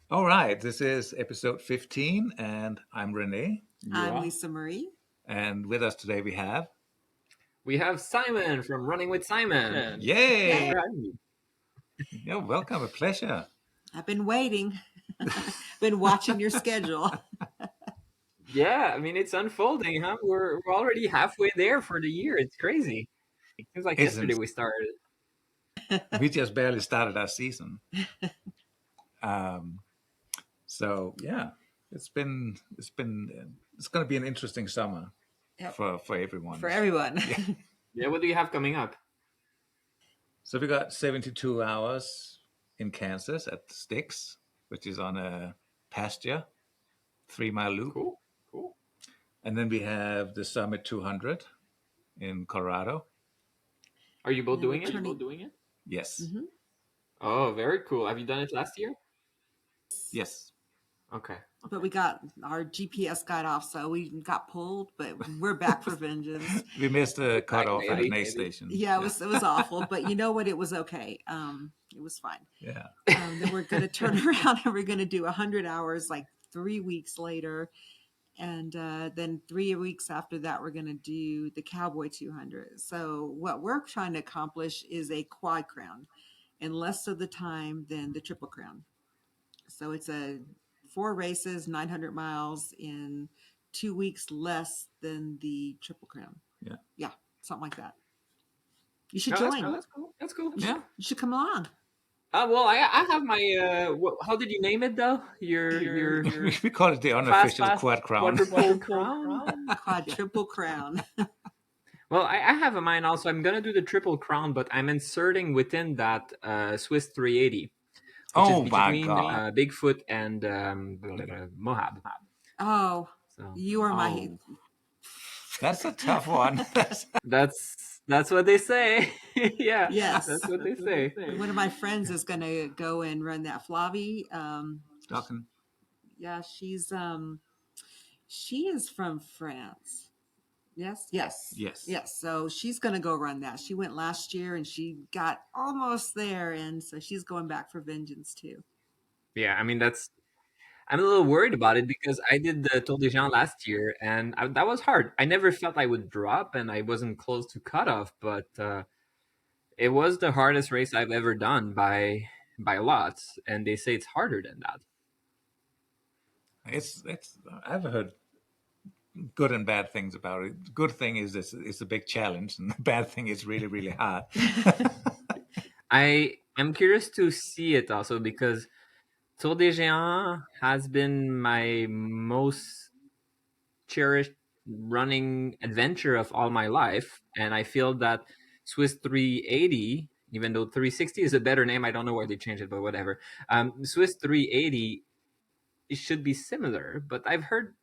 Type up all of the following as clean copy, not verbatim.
All right, this is episode 15, and I'm Renee. I'm Yeah. Lisa Marie. And with us today we have. We have Simon from Running with Simon. Thanks Yay! for having me. Yeah, welcome, a pleasure. I've been waiting, been watching your schedule. Yeah, I mean, it's unfolding, huh? We're already halfway there for the year. It's crazy. It seems like yesterday Isn't we started. we just barely started our season? Um, so yeah, it's going to be an interesting summer Yep. for everyone. For everyone. Yeah. Yeah, what do you have coming up? So we got 72 hours in Kansas at Styx, which is on a pasture, 3 mile loop. Cool. And then we have the Summit 200 in Colorado. Are you both Yeah, we're doing it? turning- Yes. Mhm. Oh, very cool. Have you done it last year? Yes. Okay. But we got our GPS got off, so we got pulled, but we're back for vengeance. We missed the cutoff at maybe. an aid station. Yeah, it was awful, but you know what? It was okay. It was fine. Yeah. Then we're going to turn around and we're going to do 100 hours like 3 weeks later. And then 3 weeks after that, we're going to do the Cowboy 200. So what we're trying to accomplish is a quad crown in less of the time than the Triple Crown. So it's a 4 races, 900 miles in 2 weeks less than the Triple Crown. Yeah, something like that. You should join. That's cool. Yeah. You should come along. Well, I have my. How did you name it though? Your We call it the unofficial fast quad crown. quadruple crown. Quadruple crown. Well, I have a mine also. I'm gonna do the triple crown, but I'm inserting within that Swiss 380, which Oh is my between God. Bigfoot and Moab. Oh, So you are my. That's a tough one. that's what they say. Yeah, Yes. that's what they say. One of my friends is going to go and run that Flavie. Talking. Yeah, she is from France. Yes. Yes. So she's going to go run that. She went last year and she got almost there, and so she's going back for vengeance too. Yeah, I mean I'm a little worried about it because I did the Tour de Géant last year, and that was hard. I never felt I would drop, and I wasn't close to cutoff, but it was the hardest race I've ever done by lots, and they say it's harder than that. It's I've heard good and bad things about it. The good thing is it's a big challenge, and the bad thing is really, really hard. I am curious to see it also because Tour de Géant has been my most cherished running adventure of all my life, and I feel that Swiss 380, even though 360 is a better name, I don't know why they changed it, but whatever. Swiss 380, it should be similar, but I've heard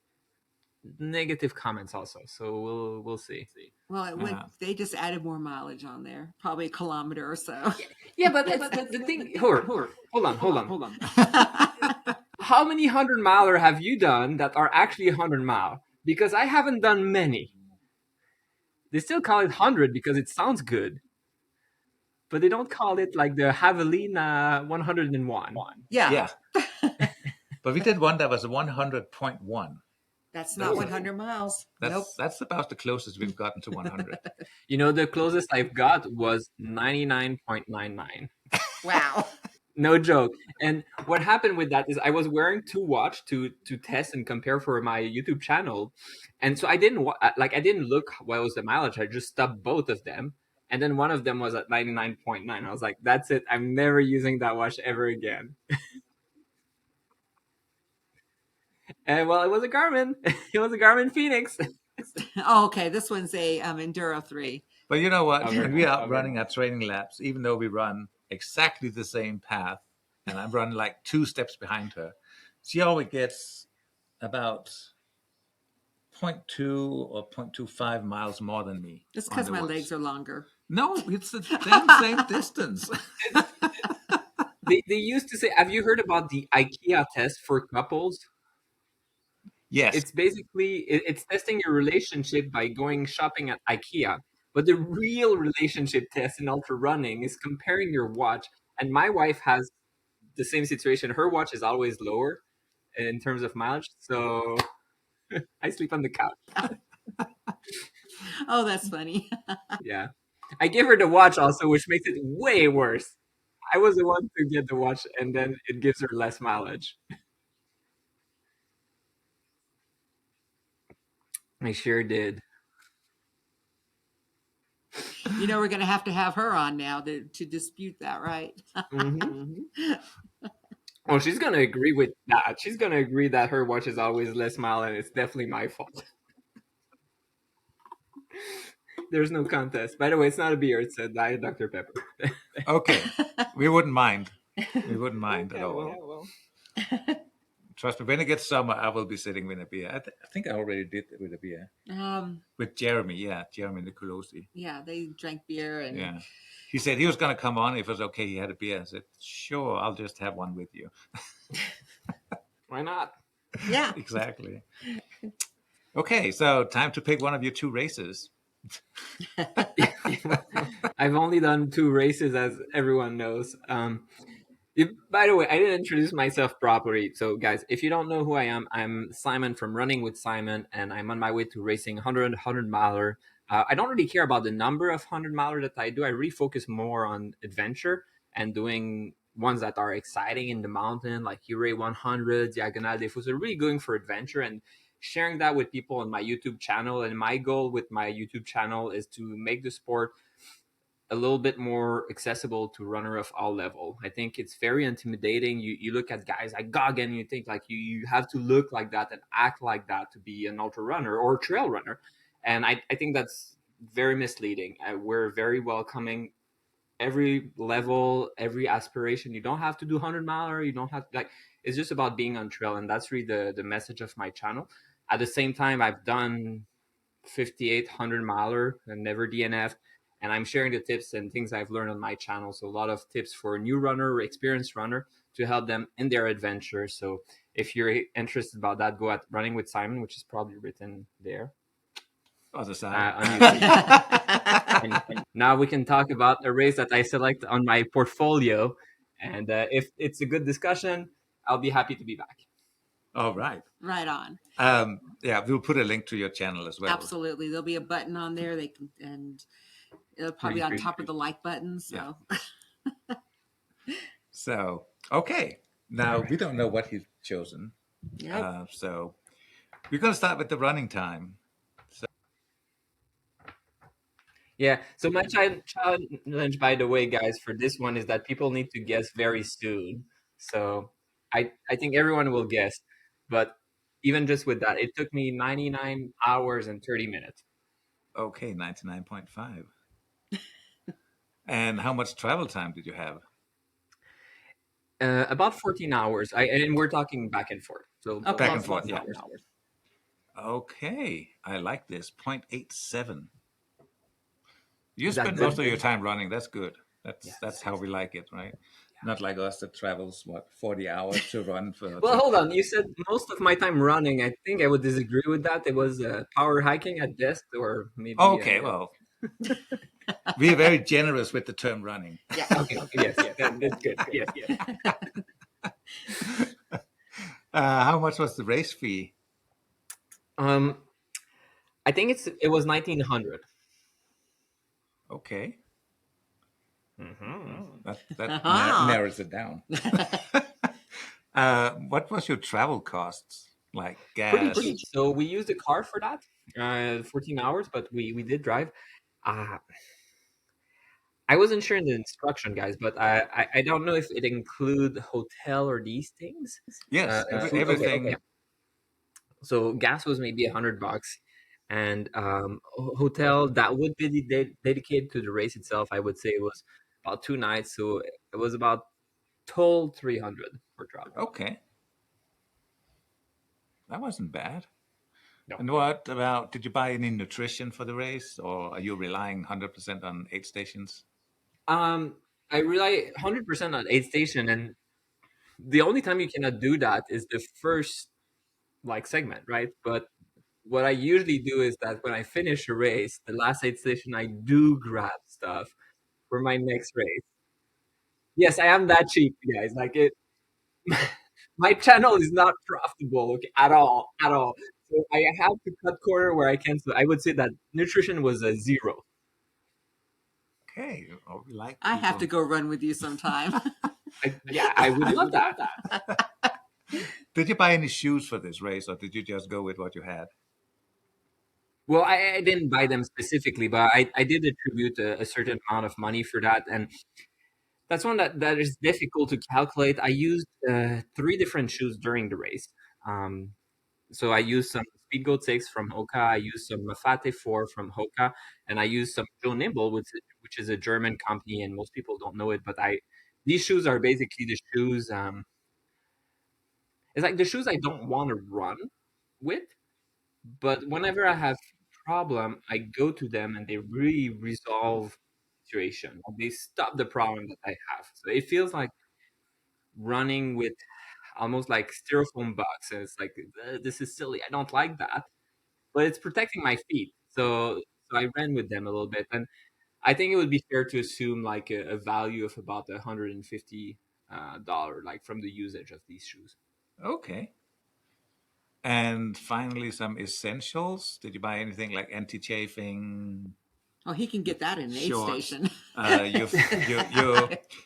negative comments also, so we'll see. Well, they just added more mileage on there, probably a kilometer or so. Yeah, but the thing. Hold on. How many 100-miler have you done that are actually 100-mile? Because I haven't done many. They still call it 100 because it sounds good, but they don't call it like the Javelina 101. Yeah. But we did one that was 100.1. That's not 100 miles. Nope. That's about the closest we've gotten to 100. You know, the closest I've got was 99.99. Wow. No joke. And what happened with that is I was wearing two watch to test and compare for my YouTube channel, and so I didn't look what was the mileage. I just stopped both of them, and then one of them was at 99.9. I was like, "That's it. I'm never using that watch ever again." And well, it was a Garmin. It was a Garmin Phoenix. Oh, okay. This one's a Enduro 3. But you know what? Okay. When we are running our training laps, even though we run exactly the same path, and I'm running like 2 steps behind her, she always gets about 0.2 or 0.25 miles more than me. Just because my legs are longer. No, it's the same distance. They used to say, have you heard about the IKEA test for couples? Yes. It's basically, it's testing your relationship by going shopping at IKEA. But the real relationship test in ultra running is comparing your watch. And my wife has the same situation. Her watch is always lower in terms of mileage, so I sleep on the couch. Oh, that's funny. Yeah, I give her the watch also, which makes it way worse. I was the one to get the watch, and then it gives her less mileage. I sure did. We're going to have her on now to dispute that, right? Hmm. Well, she's gonna agree with that. She's gonna agree that her watch is always less mile, and it's definitely my fault. There's no contest. By the way, it's not a beer; it's a Diet Dr Pepper. Okay, we wouldn't mind. We wouldn't mind at Yeah, all. well. Trust me, when it gets summer, I will be sitting with a beer. I think I already did it with a beer. With Jeremy, yeah, Jeremy Nicolosi. Yeah, they drank beer and Yeah. He said he was going to come on if it was okay. He had a beer. I said, sure, I'll just have one with you. Why not? yeah. Exactly. Okay, so time to pick one of your two races. I've only done 2 races, as everyone knows. By the way, I didn't introduce myself properly. So, guys, if you don't know who I am, I'm Simon from Running with Simon, and I'm on my way to racing 100 miler. I don't really care about the number of 100 miler that I do. I really focus more on adventure and doing ones that are exciting in the mountain, like Ure 100, Diagonal des Fous. So, really going for adventure and sharing that with people on my YouTube channel. And my goal with my YouTube channel is to make the sport a little bit more accessible to runner of all level. I think it's very intimidating. You look at guys like Goggin, and you think like you have to look like that and act like that to be an ultra runner or trail runner. And I think that's very misleading. We're very welcoming every level, every aspiration. You don't have to do 100 miler. You don't have to, like, it's just about being on trail. And that's really the message of my channel. At the same time, I've done 5,800 miler and never DNF, and I'm sharing the tips and things I've learned on my channel. So a lot of tips for new runner or experienced runner to help them in their adventure. So if you're interested about that, go at Running with Simon, which is probably written there Other side. on YouTube. And now we can talk about a race that I select on my portfolio, and if it's a good discussion, I'll be happy to be back. All right. Right on. Yeah, we'll put a link to your channel as well. Absolutely. There'll be a button on there. They can, and it'll probably on top of the like button. So, yeah. So, okay. Now we don't know what he's chosen. yep. So we're going to start with the running time. Yeah. So my challenge, by the way, guys, for this one is that people need to guess very soon. So I think everyone will guess, but even just with that, it took me 99 hours and 30 minutes. Okay, 99.5. And how much travel time did you have? About 14 hours. And we're talking back and forth. So Okay. Back and forth, 14 yeah. hours. Okay, I like this. 0.87. You Is that spend good? most of your time running. That's good. That's Yeah. that's how we like it, right? Not like us that travels 40 hours to run for. Well, hold on. You said most of my time running. I think I would disagree with that. It was power hiking at best, or maybe. Okay, well, we are very generous with the term running. Yeah. Okay. Yes. That's good. Yes. How much was the race fee? I think it was 1,900. Okay, Mm-hmm. that Uh-huh. narrows it down. What was your travel costs? Like Pretty gas? cheap. So we used a car for that, 14 hours, but we did drive. Uh, I wasn't sure in the instruction, guys, but I don't know if it include hotel or these things. Yes, Food. Okay, everything. yeah. So gas was maybe $100, and hotel that would be dedicated to the race itself. I would say it was about 2 nights, so it was about total 300 for travel. Okay, that wasn't bad. No. And what about? Did you buy any nutrition for the race, or are you relying 100% on aid stations? I rely 100% on aid station, and the only time you cannot do that is the first segment, right? But what I usually do is that when I finish a race, the last aid station, I do grab stuff for my next race. Yes, I am that cheap, guys. my channel is not profitable, okay, at all, at all. So I have to cut corner where I can. So I would say that nutrition was a zero. Okay, oh, we like I have people. to go run with you sometime. Yeah, I would love that. Did you buy any shoes for this race, or did you just go with what you had? Well, I didn't buy them specifically, but I did attribute a certain amount of money for that, and that's one that is difficult to calculate. I used three different shoes during the race. Um, so I used some Speedgoat 6 from Hoka, I used some Mafate 4 from Hoka, and I used some Joe Nimble, which is a German company, and most people don't know it. But I these shoes are basically the shoes. It's like the shoes I don't want to run with, but whenever I have problem, I go to them and they really resolve the situation. They stop the problem that I have. So it feels like running with almost like styrofoam box, and it's like this is silly. I don't like that, but it's protecting my feet. So I ran with them a little bit, and I think it would be fair to assume like a value of about $150 like from the usage of these shoes. Okay. And finally, some essentials. Did you buy anything like anti-chafing Oh, he can get that in an aid shorts? station.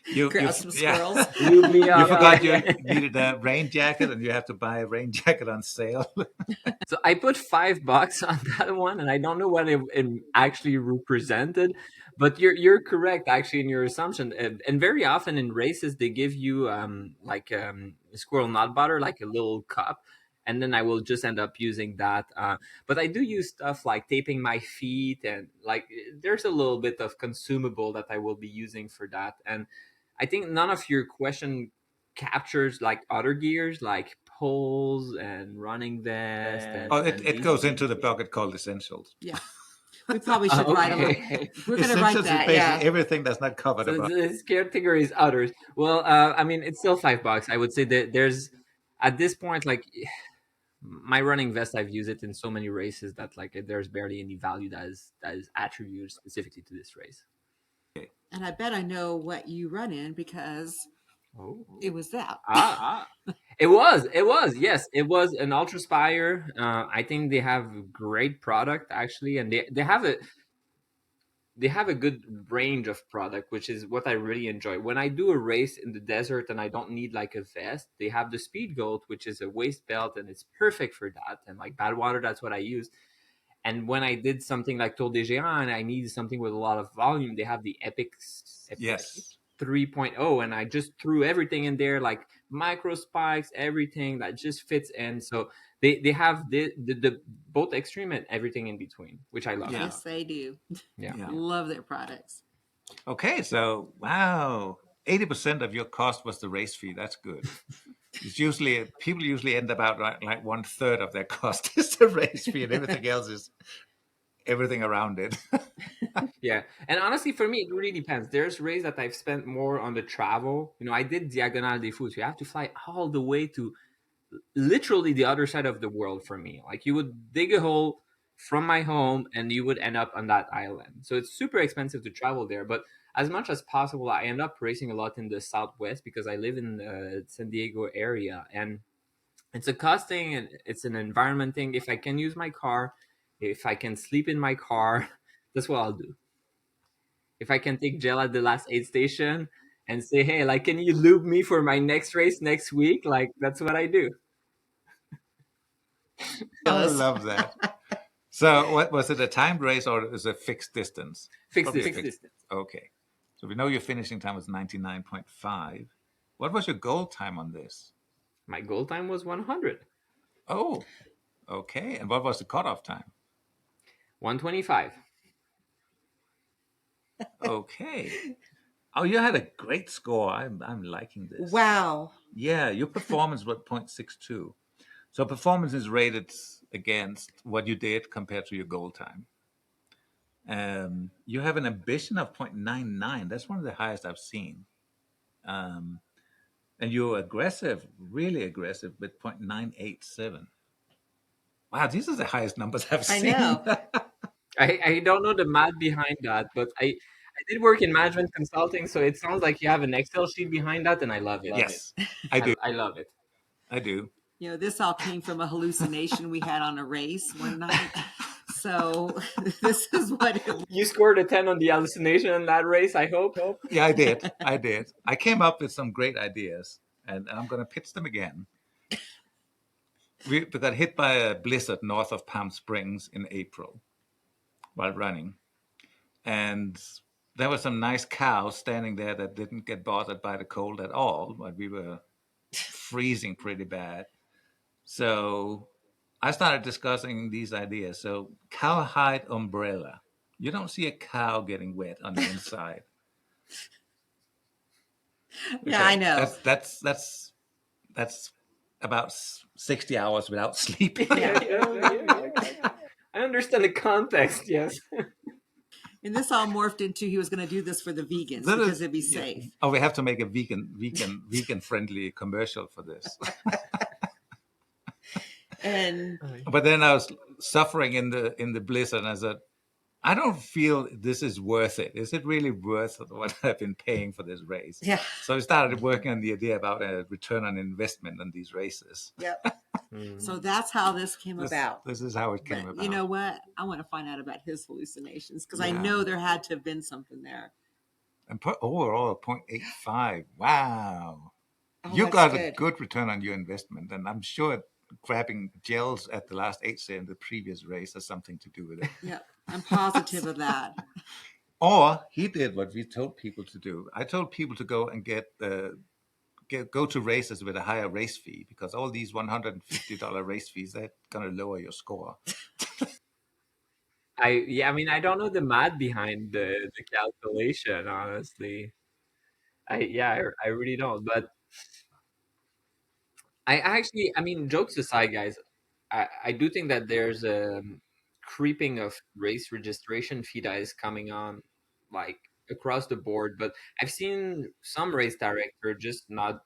You Grab some yeah. squirrels. Lube me You up. forgot you needed a rain jacket, and you have to buy a rain jacket on sale. So I put $5 on that one, and I don't know what it actually represented, but you're correct actually in your assumption. And very often in races they give you like squirrel nut butter, like a little cup, and then I will just end up using that. But I do use stuff like taping my feet, and like there's a little bit of consumable that I will be using for that. And I think none of your question captures like other gears like poles and running vest Oh, and it these goes things. into the bucket called essentials. Yeah. We probably should write a little. Okay. We're going to write Essentials is that. basically Yeah. everything that's not covered So above. the category is others. Well, I mean, it's still $5. I would say that there's at this point, like my running vest, I've used it in so many races that like there's barely any value that is attributed specifically to this race. And I bet I know what you run in because Oh. it was that. It was, yes, it was an Ultra Spire. I think they have great product actually, and they have a good range of product, which is what I really enjoy. When I do a race in the desert and I don't need like a vest, they have the Speed Goat, which is a waist belt, and it's perfect for that. And like bad water, that's what I use. And when I did something like Tour des Géants and I needed something with a lot of volume, they have the Epic Yes. 3.0, and I just threw everything in there, like micro spikes, everything that just fits in. So they have the both extreme and everything in between, which I love. Yeah. Yes, they do. Yeah. Love their products. Okay, so wow, 80% of your cost was the race fee. That's good. It's usually people usually end about like 1/3 of their cost is the race fee, and everything else is everything around it. Yeah, and honestly, for me, it really depends. There's races that I've spent more on the travel. I did Diagonale des Fous. You have to fly all the way to literally the other side of the world for me. Like you would dig a hole from my home and you would end up on that island. So it's super expensive to travel there. But as much as possible, I end up racing a lot in the Southwest because I live in the San Diego area, and it's a cost thing and it's an environment thing. If I can use my car, if I can sleep in my car, that's what I'll do. If I can take gel at the last aid station and say, hey, like, can you lube me for my next race next week? Like, that's what I do. I love that. So, what was it? A timed race or is it a fixed distance? Fixed Probably distance. Okay. So we know your finishing time was 99.5. What was your goal time on this? My goal time was 100. Oh, okay. And what was the cutoff time? 125. Okay. Oh, you had a great score. I'm liking this. Wow. Yeah, your performance was 0.62. So performance is rated against what you did compared to your goal time. You have an ambition of 0.99. That's one of the highest I've seen. Um, and you're aggressive, really aggressive, with 0.987. Wow, these are the highest numbers I've I seen. know. I don't know the math behind that, but I did work in management consulting, so it sounds like you have an Excel sheet behind that, and I love it. Yes, I do. I love it. I do. You know, this all came from a hallucination we had on a race one night. So this is what it You scored a 10 on the hallucination in that race, I hope. Yeah, I did. I did. I came up with some great ideas, and I'm going to pitch them again. We got hit by a blizzard north of Palm Springs in April while running. And there were some nice cows standing there that didn't get bothered by the cold at all, but we were freezing pretty bad. So I started discussing these ideas. So cowhide umbrella. You don't see a cow getting wet on the inside. Yeah, I know. That's about 60 hours without sleep. I understand the context, yes. And this all morphed into he was going to do this for the vegans because it'd be safe. Yeah. Oh, we have to make a vegan friendly commercial for this. And but then I was suffering in the blizzard, and I said, I don't feel this is worth it. Is it really worth what I've been paying for this race? Yeah. So I started working on the idea about a return on investment on these races. Yep. So that's how this came about. This is how it came about. You know what? I want to find out about his hallucinations because I know there had to have been something there. And overall, 0.85. Wow. Oh, You got a good. good return on your investment. And I'm sure grabbing gels at the last 8K in the previous race has something to do with it. Yeah, I'm positive of that. Or he did what we told people to do. I told people to go and go to races with a higher race fee because all these $150 race fees, they're going to lower your score. I don't know the math behind the calculation, honestly. I really don't. But jokes aside, guys, I do think that there's a creeping of race registration fee that is coming on, like across the board. But I've seen some race director just not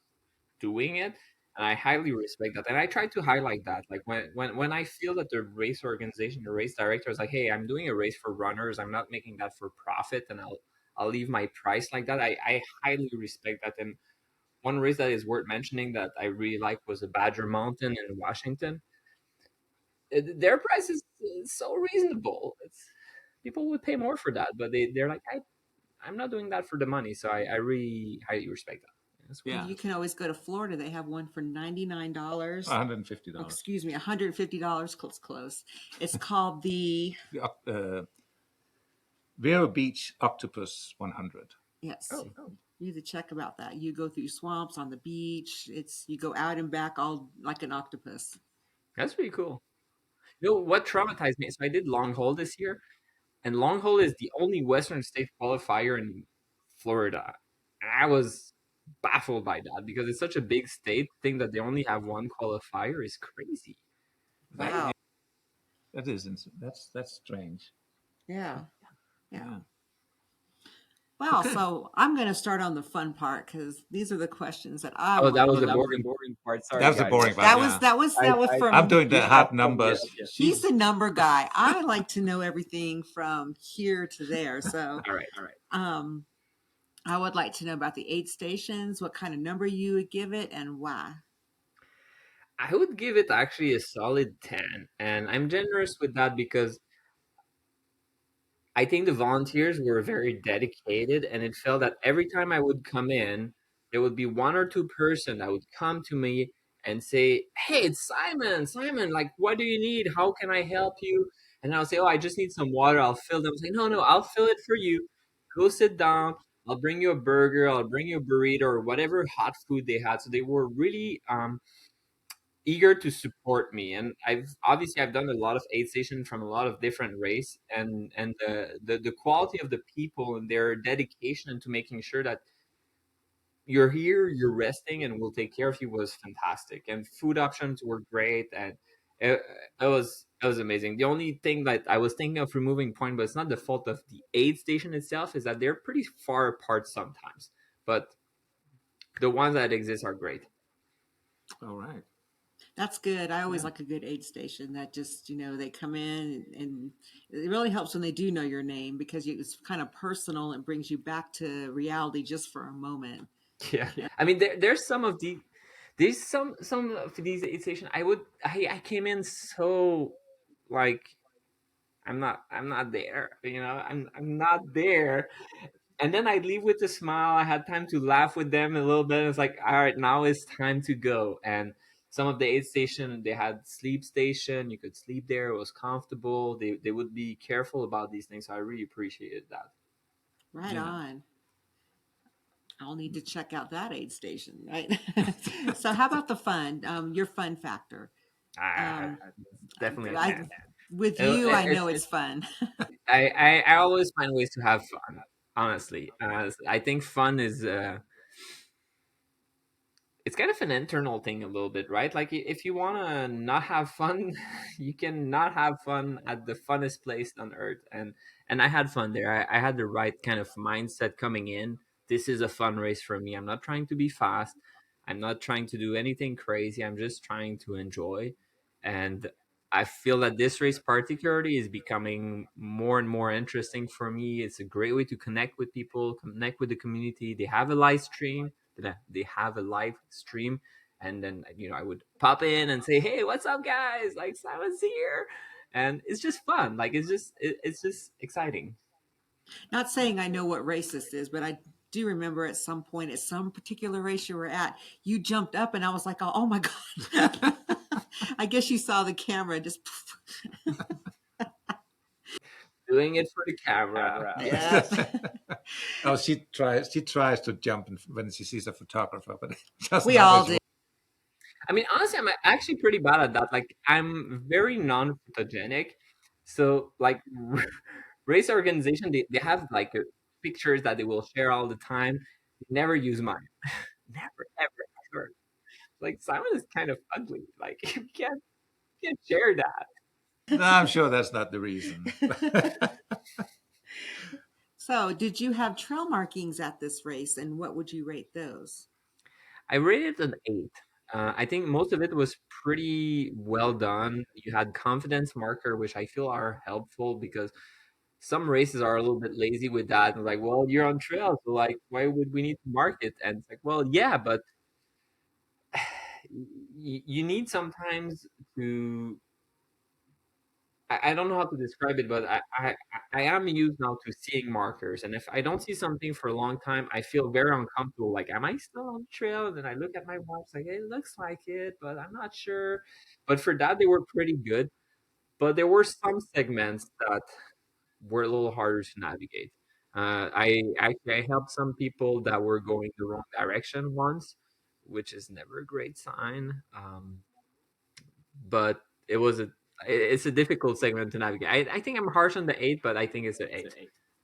doing it, and I highly respect that. And I try to highlight that, like when I feel that the race organization, the race director is like, hey, I'm doing a race for runners, I'm not making that for profit, and I'll leave my price like that. I highly respect that. And one race that is worth mentioning that I really like was a Badger Mountain in Washington. Their price is so reasonable. People would pay more for that, but they're like, I'm not doing that for the money. So I really highly respect that. Yeah. You can always go to Florida. They have one for $99. $150. Excuse me, $150. Close. It's called the Vero Beach Octopus 100. Yes. You need to check about that. You go through swamps on the beach. You go out and back all like an octopus. That's pretty cool. You know what traumatized me? So I did long haul this year, and long haul is the only Western state qualifier in Florida. And I was baffled by that because it's such a big state. Thing that they only have one qualifier is crazy. Wow. That's strange. Yeah. Well, okay. So I'm going to start on the fun part because these are the questions that I. Oh, that was the boring part. Sorry, that was the boring part. That was from. I'm doing the hard numbers. Yes. He's the number guy. I like to know everything from here to there. So. All right. I would like to know about the aid stations. What kind of number you would give it, and why? I would give it actually a solid 10, and I'm generous with that because I think the volunteers were very dedicated, and it felt that every time I would come in, there would be one or two person that would come to me and say, hey, it's Simon, like, what do you need? How can I help you? And I'll say, oh, I just need some water. I'll fill them. I'll say, no, I'll fill it for you. Go sit down. I'll bring you a burger. I'll bring you a burrito or whatever hot food they had. So they were really eager to support me, and I've done a lot of aid stations from a lot of different race, and the quality of the people and their dedication to making sure that you're here, you're resting, and we'll take care of you was fantastic. And food options were great, and it was amazing. The only thing that I was thinking of removing point, but it's not the fault of the aid station itself, is that they're pretty far apart sometimes, but the ones that exist are great. All right. That's good. I always Yeah. like a good aid station that just, they come in, and it really helps when they do know your name, because it's kind of personal and brings you back to reality just for a moment. Yeah, I mean, there's some of the there's some of these aid station. I came in so like I'm not there. I'm not there. And then I leave with a smile. I had time to laugh with them a little bit. And it's like, all right, now it's time to go. And some of the aid station, they had sleep station. You could sleep there. It was comfortable. They would be careful about these things. So I really appreciated that. Right Yeah. on. I'll need to check out that aid station, right? So, how about the fun? Your fun factor. Ah, Um, definitely a I, 10. with It- you, I it's, know it's it's, fun. I always find ways to have fun. Honestly, I think fun is it's kind of an internal thing a little bit, right? Like if you want to not have fun, you can not have fun at the funnest place on earth. And I had fun there. I had the right kind of mindset coming in. This is a fun race for me. I'm not trying to be fast. I'm not trying to do anything crazy. I'm just trying to enjoy. And I feel that this race particularly is becoming more and more interesting for me. It's a great way to connect with people, connect with the community. They have a live stream, they have a live stream, and then I would pop in and say, hey, what's up guys, like Simon's here. And it's just fun. Like it's just exciting. Not saying I know what race this is, but I do remember at some point, at some particular race you were at, you jumped up, and I was like, oh my God. I guess you saw the camera just. Doing it for the camera. Yeah. Oh, she tries to jump when she sees a photographer, but it doesn't We all always did. work. I mean, honestly, I'm actually pretty bad at that. Like, I'm very non-photogenic. So, like, race organization, they have like pictures that they will share all the time. They never use mine. Never, ever, ever. Like, Simon is kind of ugly. Like, you can't share that. No, I'm sure that's not the reason. So, did you have trail markings at this race, and what would you rate those? I rated an 8. I think most of it was pretty well done. You had confidence marker, which I feel are helpful because some races are a little bit lazy with that. And like, well, you're on trail, so like, why would we need to mark it? And it's like, well, yeah, but you need sometimes to. I don't know how to describe it, but I am used now to seeing markers, and if I don't see something for a long time, I feel very uncomfortable. Like, am I still on the trail? And then I look at my watch, like it looks like it, but I'm not sure. But for that, they were pretty good. But there were some segments that were a little harder to navigate. I helped some people that were going the wrong direction once, which is never a great sign. But it's a difficult segment to navigate. I think I'm harsh on the 8, but I think it's an 8.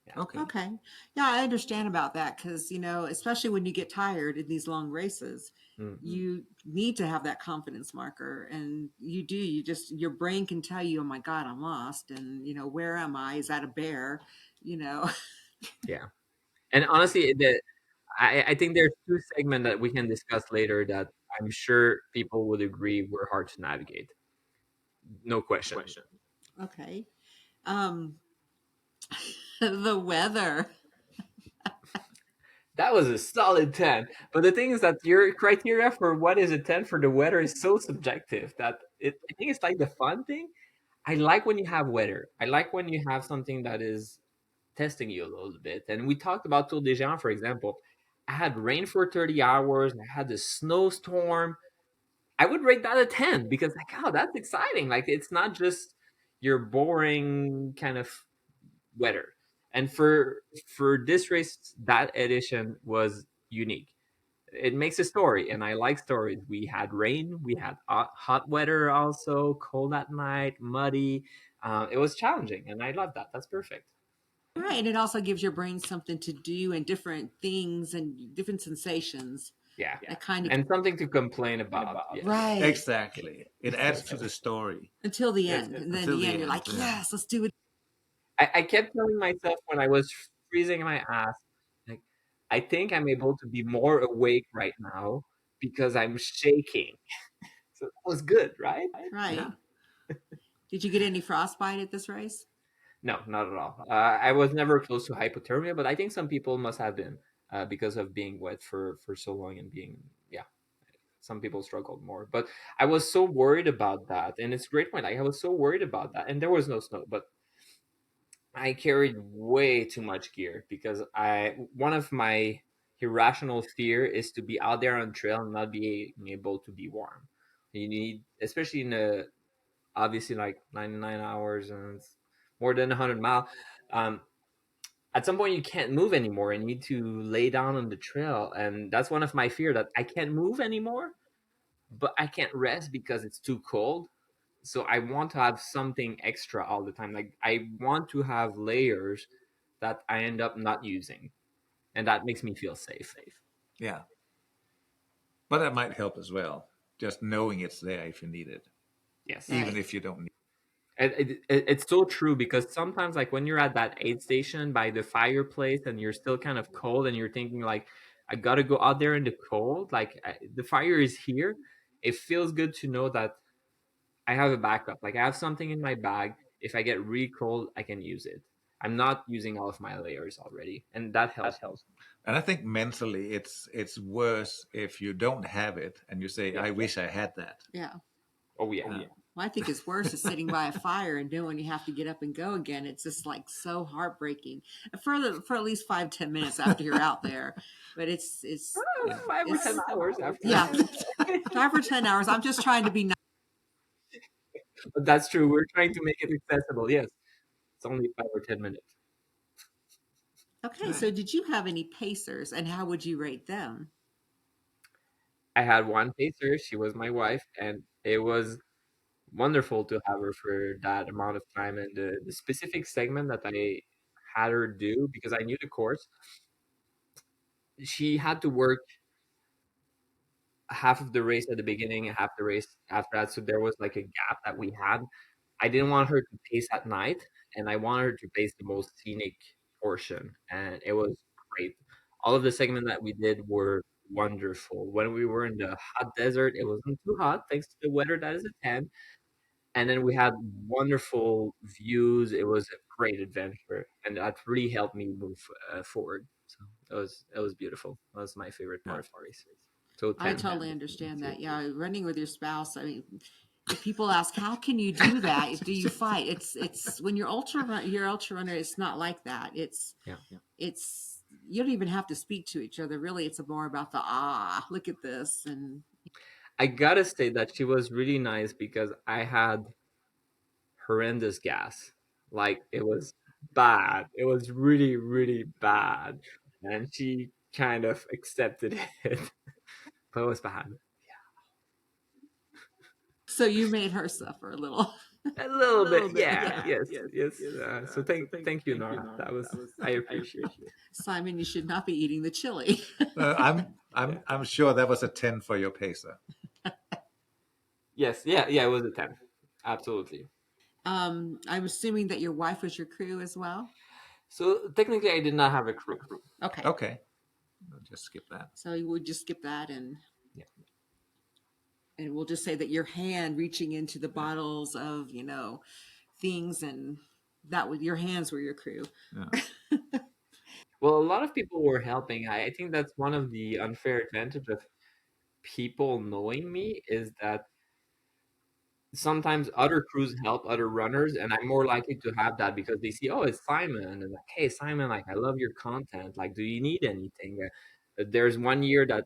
Yeah. Okay. Okay. Yeah, I understand about that, because, especially when you get tired in these long races, Mm. you need to have that confidence marker. And you do, your brain can tell you, oh my God, I'm lost. And, where am I? Is that a bear? You know, Yeah. And honestly, I think there's two segments that we can discuss later that I'm sure people would agree were hard to navigate. No question. okay. Um, the weather. That was a solid 10. But the thing is that your criteria for what is a 10 for the weather is so subjective that I think it's like the fun thing. I like when you have weather. I like when you have something that is testing you a little bit. And we talked about Tour de Géant, for example. I had rain for 30 hours and I had the snowstorm. I would rate that a 10 because, like, oh, that's exciting. Like, it's not just your boring kind of weather. And for this race, that edition was unique. It makes a story, and I like stories. We had rain, we had hot weather, also cold at night, muddy. It was challenging, and I love that. That's perfect. Right. And it also gives your brain something to do, and different things and different sensations Yeah, that kind of, and something to complain about. Yes. right. Exactly. It adds to the story Until the end. And then until the the end, you're end. like, Yeah. yes, let's do it. I kept telling myself when I was freezing my ass, like, I think I'm able to be more awake right now because I'm shaking. So that was good, right? Right. Yeah. Did you get any frostbite at this race? No, not at all. I was never close to hypothermia, but I think some people must have been because of being wet for so long and being, yeah, some people struggled more. But I was so worried about that, and it's a great point. Like I was so worried about that, and there was no snow, but I carried way too much gear because I one of my irrational fear is to be out there on trail and not being able to be warm. You need, especially in a obviously like 99 hours and it's more than 100 mile. Um, at some point you can't move anymore and you need to lay down on the trail, and that's one of my fear, that I can't move anymore, but I can't rest because it's too cold. So I want to have something extra all the time. Like I want to have layers that I end up not using, and that makes me feel safe. Yeah. But that might help as well. Just knowing it's there if you need it, Yes. even Right. if you don't need It's so true, because sometimes like when you're at that aid station by the fireplace and you're still kind of cold and you're thinking like, I gotta go out there in the cold, like the fire is here. It feels good to know that I have a backup. Like I have something in my bag. If I get really cold, I can use it. I'm not using all of my layers already, and that helps me. And I think mentally it's worse if you don't have it and you say, Yeah. I wish I had that. Yeah. Oh yeah. Well, I think it's worse is sitting by a fire and knowing you have to get up and go again. It's just like so heartbreaking for at least 5-10 minutes after you're out there. But it's Oh, 5 or 10 hours after. yeah, 5 or 10 hours. I'm just trying to be nice. But that's true. We're trying to make it accessible. Yes, it's only 5 or 10 minutes. Okay, so did you have any pacers, and how would you rate them? I had one pacer. She was my wife, and it was wonderful to have her for that amount of time. And the specific segment that I had her do, because I knew the course, she had to work half of the race at the beginning, half the race after that. So there was like a gap that we had. I didn't want her to pace at night, and I wanted her to pace the most scenic portion, and it was great. All of the segments that we did were wonderful. When we were in the hot desert, it wasn't too hot thanks to the weather that is a 10. And then we had wonderful views. It was a great adventure, and that really helped me move forward. So it was beautiful. That was my favorite part Yeah. of the race. So I 10. totally understand that. Yeah, running with your spouse. I mean, if people ask, how can you do that? Do you fight? It's when you're ultra runner. It's not like that. Yeah. It's you don't even have to speak to each other. Really, it's more about the look at this, and I gotta say that she was really nice because I had horrendous gas. Like it was bad. It was really, really bad. And she kind of accepted it. But it was bad. so you made her suffer a little. A little bit. Yeah. Yeah. Yes. Yes. So thank you, Nora. That was, I appreciate it. Simon, you should not be eating the chili. I'm sure that was a 10 for your pacer. Yes. Yeah. Yeah. It was a 10. Absolutely. I'm assuming that your wife was your crew as well. So technically, I did not have a crew. Okay. Okay. I'll just skip that. So you would just skip that, and Yeah. we'll just say that your hand reaching into the bottles of things, and that was your hands were your crew. Yeah. Well, a lot of people were helping. I think that's one of the unfair advantage of people knowing me, is that sometimes other crews help other runners, and I'm more likely to have that because they see, oh, it's Simon, and like, hey, Simon, like I love your content. Like, do you need anything? There's one year that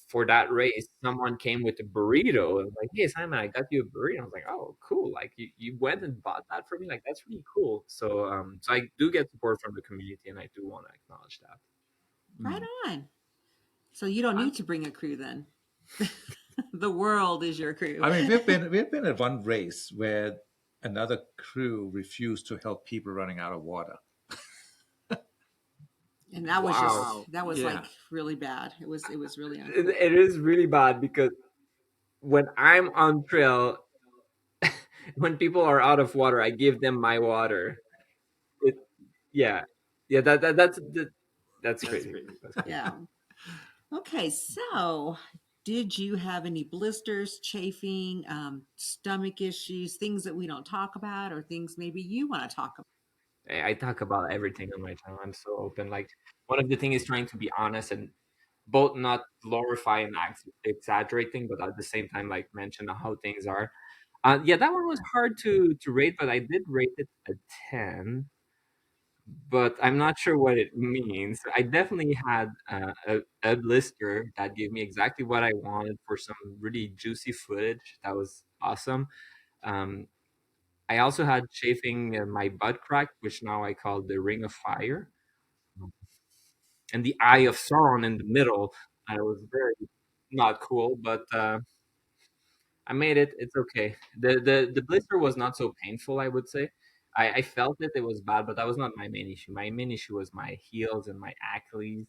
for that race, someone came with a burrito and like, hey, Simon, I got you a burrito. I was like, oh, cool. Like you went and bought that for me. Like that's really cool. So I do get support from the community, and I do want to acknowledge that. Right on. So you don't need to bring a crew then. The world is your crew. I mean, we've been at one race where another crew refused to help people running out of water. And that was Wow. just that was Yeah. like really bad. It was really It is really bad because when I'm on trail, when people are out of water, I give them my water. It, yeah, yeah. That's crazy. That's crazy. yeah. Okay, so Did you have any blisters, chafing, stomach issues, things that we don't talk about, or things maybe you want to talk about? I talk about everything on my channel. I'm so open. Like one of the things is trying to be honest and both not glorify and exaggerating, but at the same time, like mention how things are. Yeah, that one was hard to rate, but I did rate it a 10. But I'm not sure what it means. I definitely had a blister that gave me exactly what I wanted for some really juicy footage. That was awesome. Um, I also had chafing my butt crack, which now I call the Ring of Fire, and the Eye of Sauron in the middle. I was very not cool, but I made it. It's okay. The blister was not so painful, I would say. I felt it. It was bad, but that was not my main issue. My main issue was my heels and my Achilles.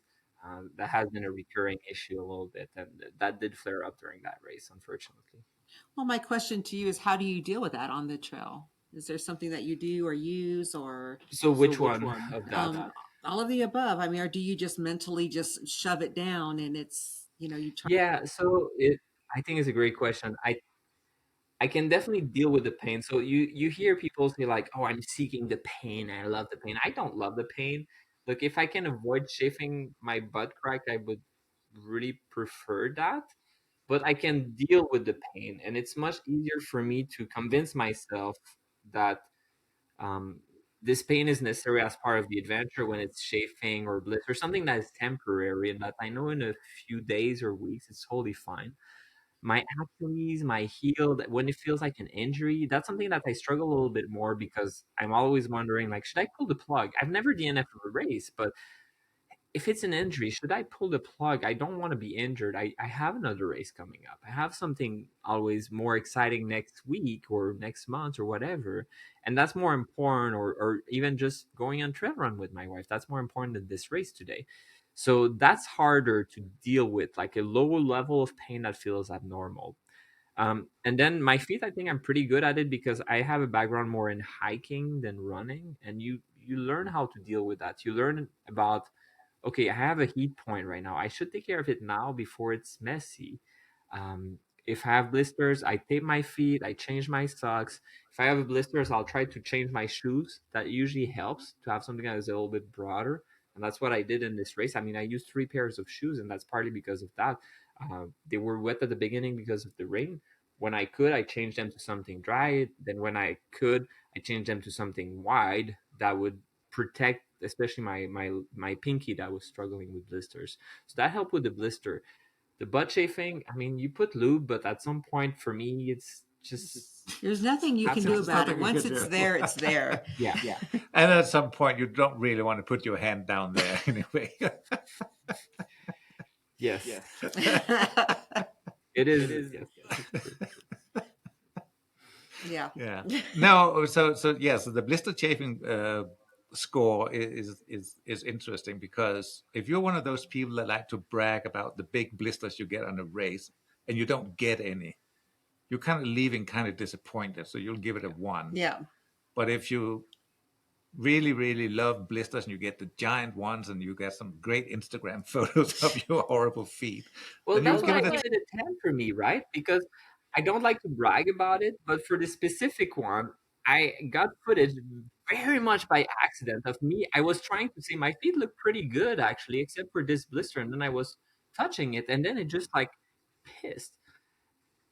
That has been a recurring issue a little bit, and that did flare up during that race, unfortunately. Well, my question to you is, how do you deal with that on the trail? Is there something that you do or use, or So, which one of that? all of the above? I mean, or do you just mentally just shove it down and it's, you try? Yeah, so it. I think is a great question. I can definitely deal with the pain. So you hear people say like, "Oh, I'm seeking the pain. I love the pain." I don't love the pain. Look, if I can avoid chafing my butt crack, I would really prefer that. But I can deal with the pain, and it's much easier for me to convince myself that um, this pain is necessary as part of the adventure when it's chafing or blister, something that is temporary, and that I know in a few days or weeks it's totally fine. My Achilles, my heel, when it feels like an injury, that's something that I struggle a little bit more because I'm always wondering, like, should I pull the plug? I've never DNF of a race, but if it's an injury, should I pull the plug? I don't want to be injured. I have another race coming up. I have something always more exciting next week or next month or whatever. And that's more important, or even just going on trail run with my wife. That's more important than this race today. So that's harder to deal with, like a lower level of pain that feels abnormal. And then my feet, I think I'm pretty good at it because I have a background more in hiking than running, and you learn how to deal with that. You learn about, okay, I have a heat point right now. I should take care of it now before it's messy. Um, if I have blisters, I tape my feet, I change my socks. If I have blisters, I'll try to change my shoes. That usually helps to have something that is a little bit broader. And that's what I did in this race. I mean, I used 3 pairs of shoes, and that's partly because of that. They were wet at the beginning because of the rain. When I could, I changed them to something dry. Then when I could, I changed them to something wide that would protect especially my pinky that was struggling with blisters. So that helped with the blister. The butt chafing, I mean, you put lube, but at some point for me, it's just There's nothing you have can to do There's about it. nothing you Once can it's do. there, it's there. yeah. And at some point, you don't really want to put your hand down there anyway. Yes, it is. Yes, true. Yeah. Yeah. No. So yes, the blister chafing score is interesting because if you're one of those people that like to brag about the big blisters you get on a race and you don't get any, you're kind of leaving kind of disappointed. So you'll give it a 1. Yeah. But if you really, really love blisters and you get the giant ones and you get some great Instagram photos of your horrible feet, Well, then you'll that's give why I it a gave it a 10 for me, right? Because I don't like to brag about it, but for the specific one, I got footage very much by accident of me. I was trying to say my feet look pretty good actually, except for this blister, and then I was touching it, and then it just like pissed.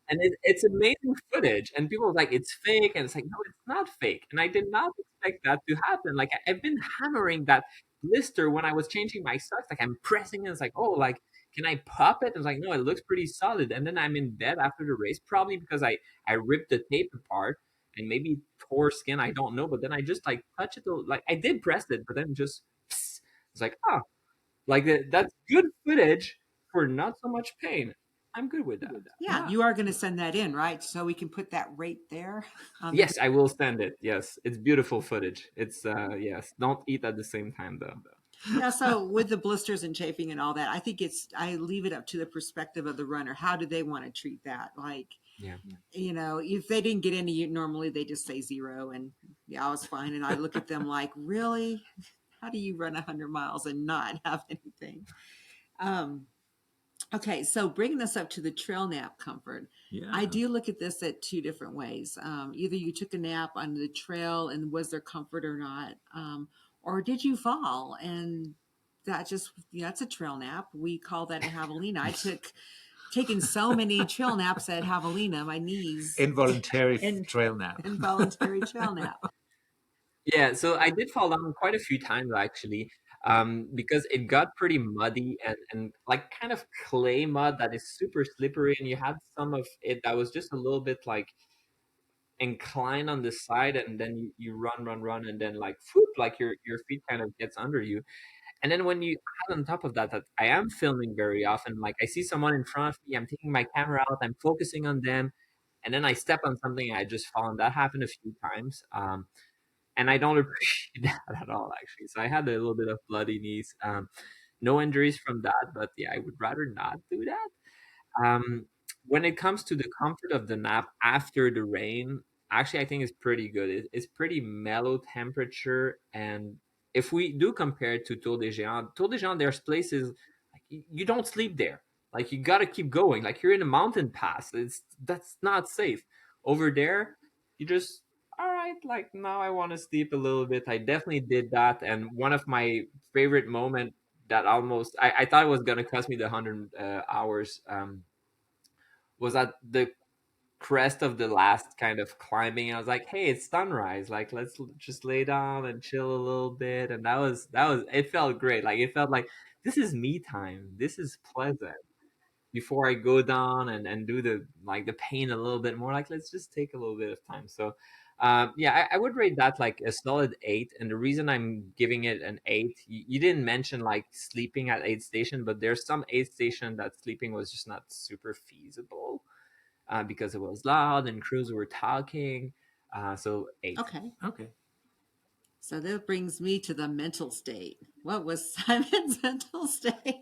And it's amazing footage, and people are like, "It's fake," and it's like, "No, it's not fake." And I did not expect that to happen. Like I've been hammering that blister when I was changing my socks. Like I'm pressing it. It's like, "Oh, like can I pop it?" And it's like, "No, it looks pretty solid." And then I'm in bed after the race, probably because I ripped the tape apart and maybe tore skin. I don't know, but then I just like touch it. Like I did press it, but then just psst. It's like, oh, like that's good footage for not so much pain. I'm good with that. Yeah. You are going to send that in, right? So we can put that right there on the. Yes, I will send it. Yes, it's beautiful footage. It's yes. Don't eat at the same time though. Yeah, so with the blisters and chafing and all that, I think I leave it up to the perspective of the runner. How do they want to treat that? Like, Yeah. if they didn't get any, normally they just say 0 and yeah, I was fine. And I look at them like, really? How do you run 100 miles and not have anything? Um, Okay, so bringing this up to the trail nap comfort, I Yeah. do look at this at two different ways. Either you took a nap on the trail and was there comfort or not, or did you fall and that just that's a trail nap. We call that a javelina. I took taken so many trail naps at javelina, my knees Involuntary and trail nap. involuntary trail nap. Yeah, so I did fall down quite a few times actually, because it got pretty muddy and like kind of clay mud that is super slippery, and you had some of it that was just a little bit like inclined on the side, and then you run, and then like whoop, like your feet kind of gets under you. And then when you add on top of that, that I am filming very often, like I see someone in front of me, I'm taking my camera out, I'm focusing on them, and then I step on something, I just fall, and that happened a few times. And I don't appreciate that at all, actually. So I had a little bit of bloody knees. No injuries from that, but yeah, I would rather not do that. Um, when it comes to the comfort of the nap after the rain, actually, I think it's pretty good. It's pretty mellow temperature, and if we do compare it to Tour de Géant, there's places like you don't sleep there. Like you gotta keep going. Like you're in a mountain pass. That's not safe. Over there, you just all right. Like now, I want to sleep a little bit. I definitely did that, and one of my favorite moment that almost I thought it was gonna cost me the 100 hours was at the crest of the last kind of climbing. I was like, hey, it's sunrise. Like just lay down and chill a little bit. And that was it felt great. Like it felt like this is me time. This is pleasant. Before I go down and do the like the pain a little bit more, like let's just take a little bit of time. So yeah, I would rate that like a solid 8. And the reason I'm giving it an 8, you didn't mention like sleeping at aid station, but there's some aid station that sleeping was just not super feasible because it was loud and crews were talking. So 8. Okay. Okay. So that brings me to the mental state. What was Simon's mental state?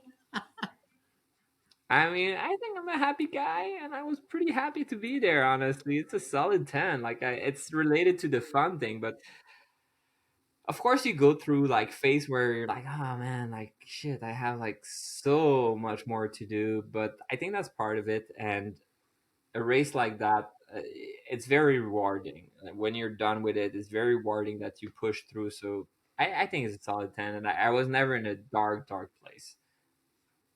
I mean, I think I'm a happy guy, and I was pretty happy to be there. Honestly, it's a solid 10. Like, it's related to the fun thing, but of course, you go through like phase where you're like, oh man, like shit, I have like so much more to do. But I think that's part of it, and a race like that, it's very rewarding. When you're done with it, it's very rewarding that you push through. So I think it's a solid 10, and I was never in a dark place.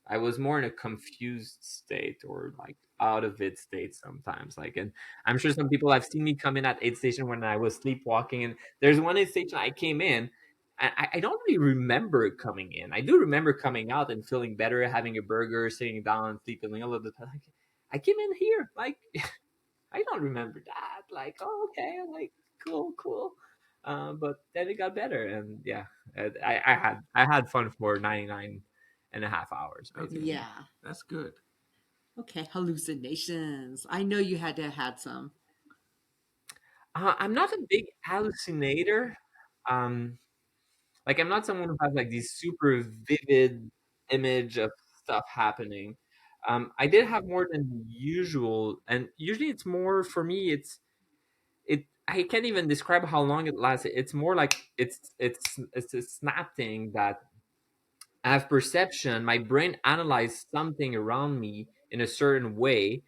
I was more in a confused state or like out of it state sometimes. Like, and I'm sure some people have seen me come in at aid station when I was sleepwalking. And there's one aid station I came in, and I don't really remember coming in. I do remember coming out and feeling better, having a burger, sitting down, sleeping a little bit. Like, I came in here, like I don't remember that. Like, oh, okay, I'm like cool. But then it got better, and yeah, I had fun for 99.5 hours, Okay. basically. Yeah. That's good. Okay. Hallucinations. I know you had to have had some. I'm not a big hallucinator. Um, like I'm not someone who has like these super vivid image of stuff happening. I did have more than usual, and usually it's more for me. It I can't even describe how long it lasts. It's more like it's a snap thing that I have perception. My brain analyzes something around me in a certain way,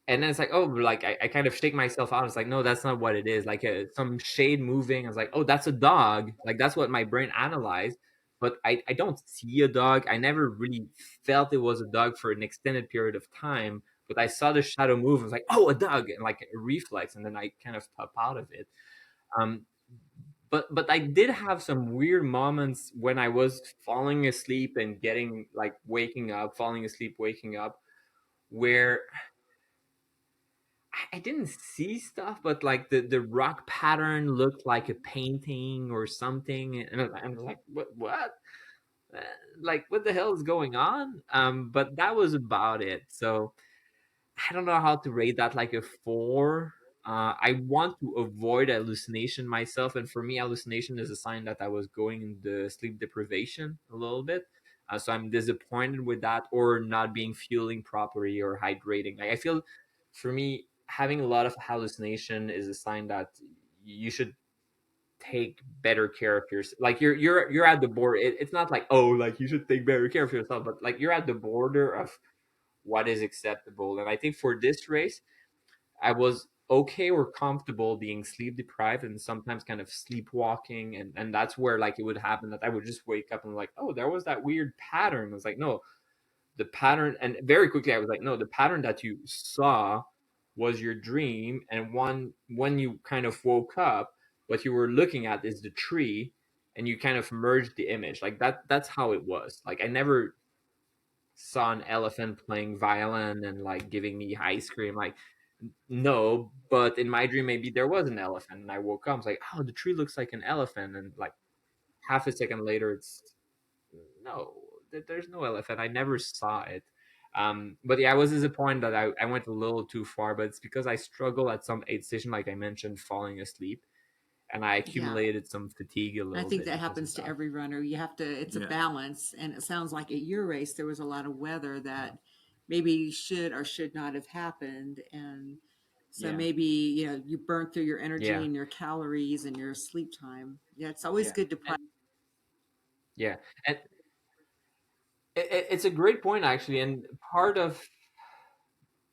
and then it's like, oh, like I kind of shake myself out. It's like, no, that's not what it is. Like some shade moving. I was like, oh, that's a dog. Like that's what my brain analyzed. But I don't see a dog. I never really felt it was a dog for an extended period of time. But I saw the shadow move. I was like, oh, a dog, and like a reflex, and then I kind of pop out of it. Um, but I did have some weird moments when I was falling asleep and getting like waking up, falling asleep, waking up, where I didn't see stuff, but like the rock pattern looked like a painting or something, and I'm like, what? Uh, like what the hell is going on? But that was about it. So I don't know how to rate that like a 4. I want to avoid hallucination myself, and for me, hallucination is a sign that I was going into sleep deprivation a little bit. So I'm disappointed with that, or not being fueling properly or hydrating. Like I feel, for me, having a lot of hallucination is a sign that you should take better care of yourself. Like you're at the border. It's not like, oh, like you should take better care of yourself, but like you're at the border of what is acceptable. And I think for this race, I was okay or comfortable being sleep deprived and sometimes kind of sleepwalking, and that's where like it would happen that I would just wake up and like, oh, there was that weird pattern. I was like, no, the pattern, and very quickly I was like, no, the pattern that you saw was your dream, and when you kind of woke up, what you were looking at is the tree, and you kind of merged the image. Like that's how it was. Like I never saw an elephant playing violin and like giving me ice cream. Like no, but in my dream maybe there was an elephant, and I woke up, I was like, oh, the tree looks like an elephant, and like half a second later it's no, there's no elephant. I never saw it. But yeah, I was disappointed that I went a little too far, but it's because I struggle at some aid station, like I mentioned, falling asleep, and I Yeah. accumulated some fatigue a I little think bit that because of happens to that. every runner. You have to, it's a Yeah. balance. And it sounds like at your race, there was a lot of weather that maybe should or should not have happened. And so Yeah, maybe, you know, you burnt through your energy yeah, and your calories and your sleep time. Yeah, it's always yeah, good to and practice. yeah, and it's a great point actually, and part of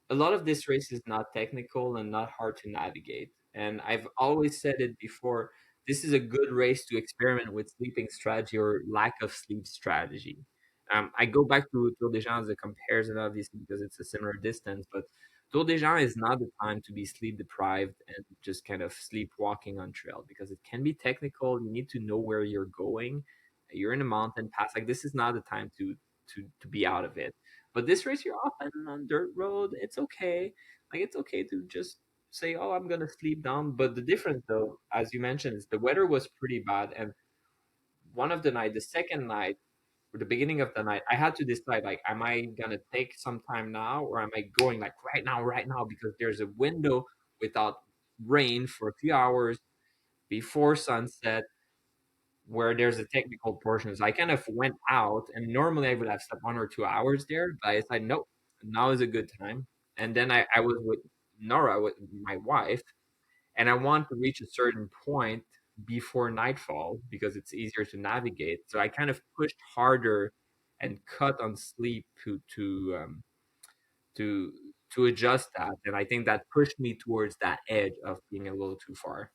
a lot of this race is not technical and not hard to navigate. And I've always said it before, this is a good race to experiment with sleeping strategy or lack of sleep strategy. I go back to Tour de Gens as a comparison, obviously, because it's a similar distance, but Tour de Gens is not the time to be sleep deprived and just kind of sleepwalking on trail because it can be technical. You need to know where you're going. You're in a mountain pass. Like, this is not the time to be out of it. But this race, you're often on dirt road. It's okay. Like it's okay to just say, "Oh, I'm gonna sleep down." But the difference, though, as you mentioned, is the weather was pretty bad. And one of the night, the second night, or the beginning of the night, I had to decide, like, am I gonna take some time now, or am I going like right now, because there's a window without rain for a few hours before sunset where there's a technical portion. So I kind of went out, and normally I would have slept 1 or 2 hours there, but I decided, nope, now is a good time. And then I was with Nora, with my wife, and I want to reach a certain point before nightfall because it's easier to navigate. So I kind of pushed harder and cut on sleep to to adjust that, and I think that pushed me towards that edge of being a little too far.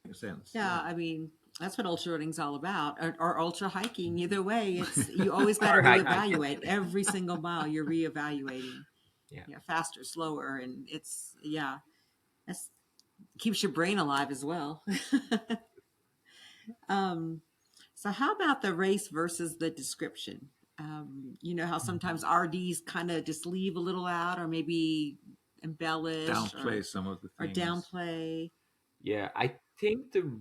Makes sense. Yeah, Yeah. I mean, that's what ultra running's all about, or ultra hiking. Either way, it's you always got to Or hiking. reevaluate every single mile. You're reevaluating, Yeah. yeah, faster, slower, and it's yeah, that's keeps your brain alive as well. um, so how about the race versus the description? You know how sometimes RDs kind of just leave a little out, or maybe embellish, Downplay some of the or things. downplay. Yeah, I think the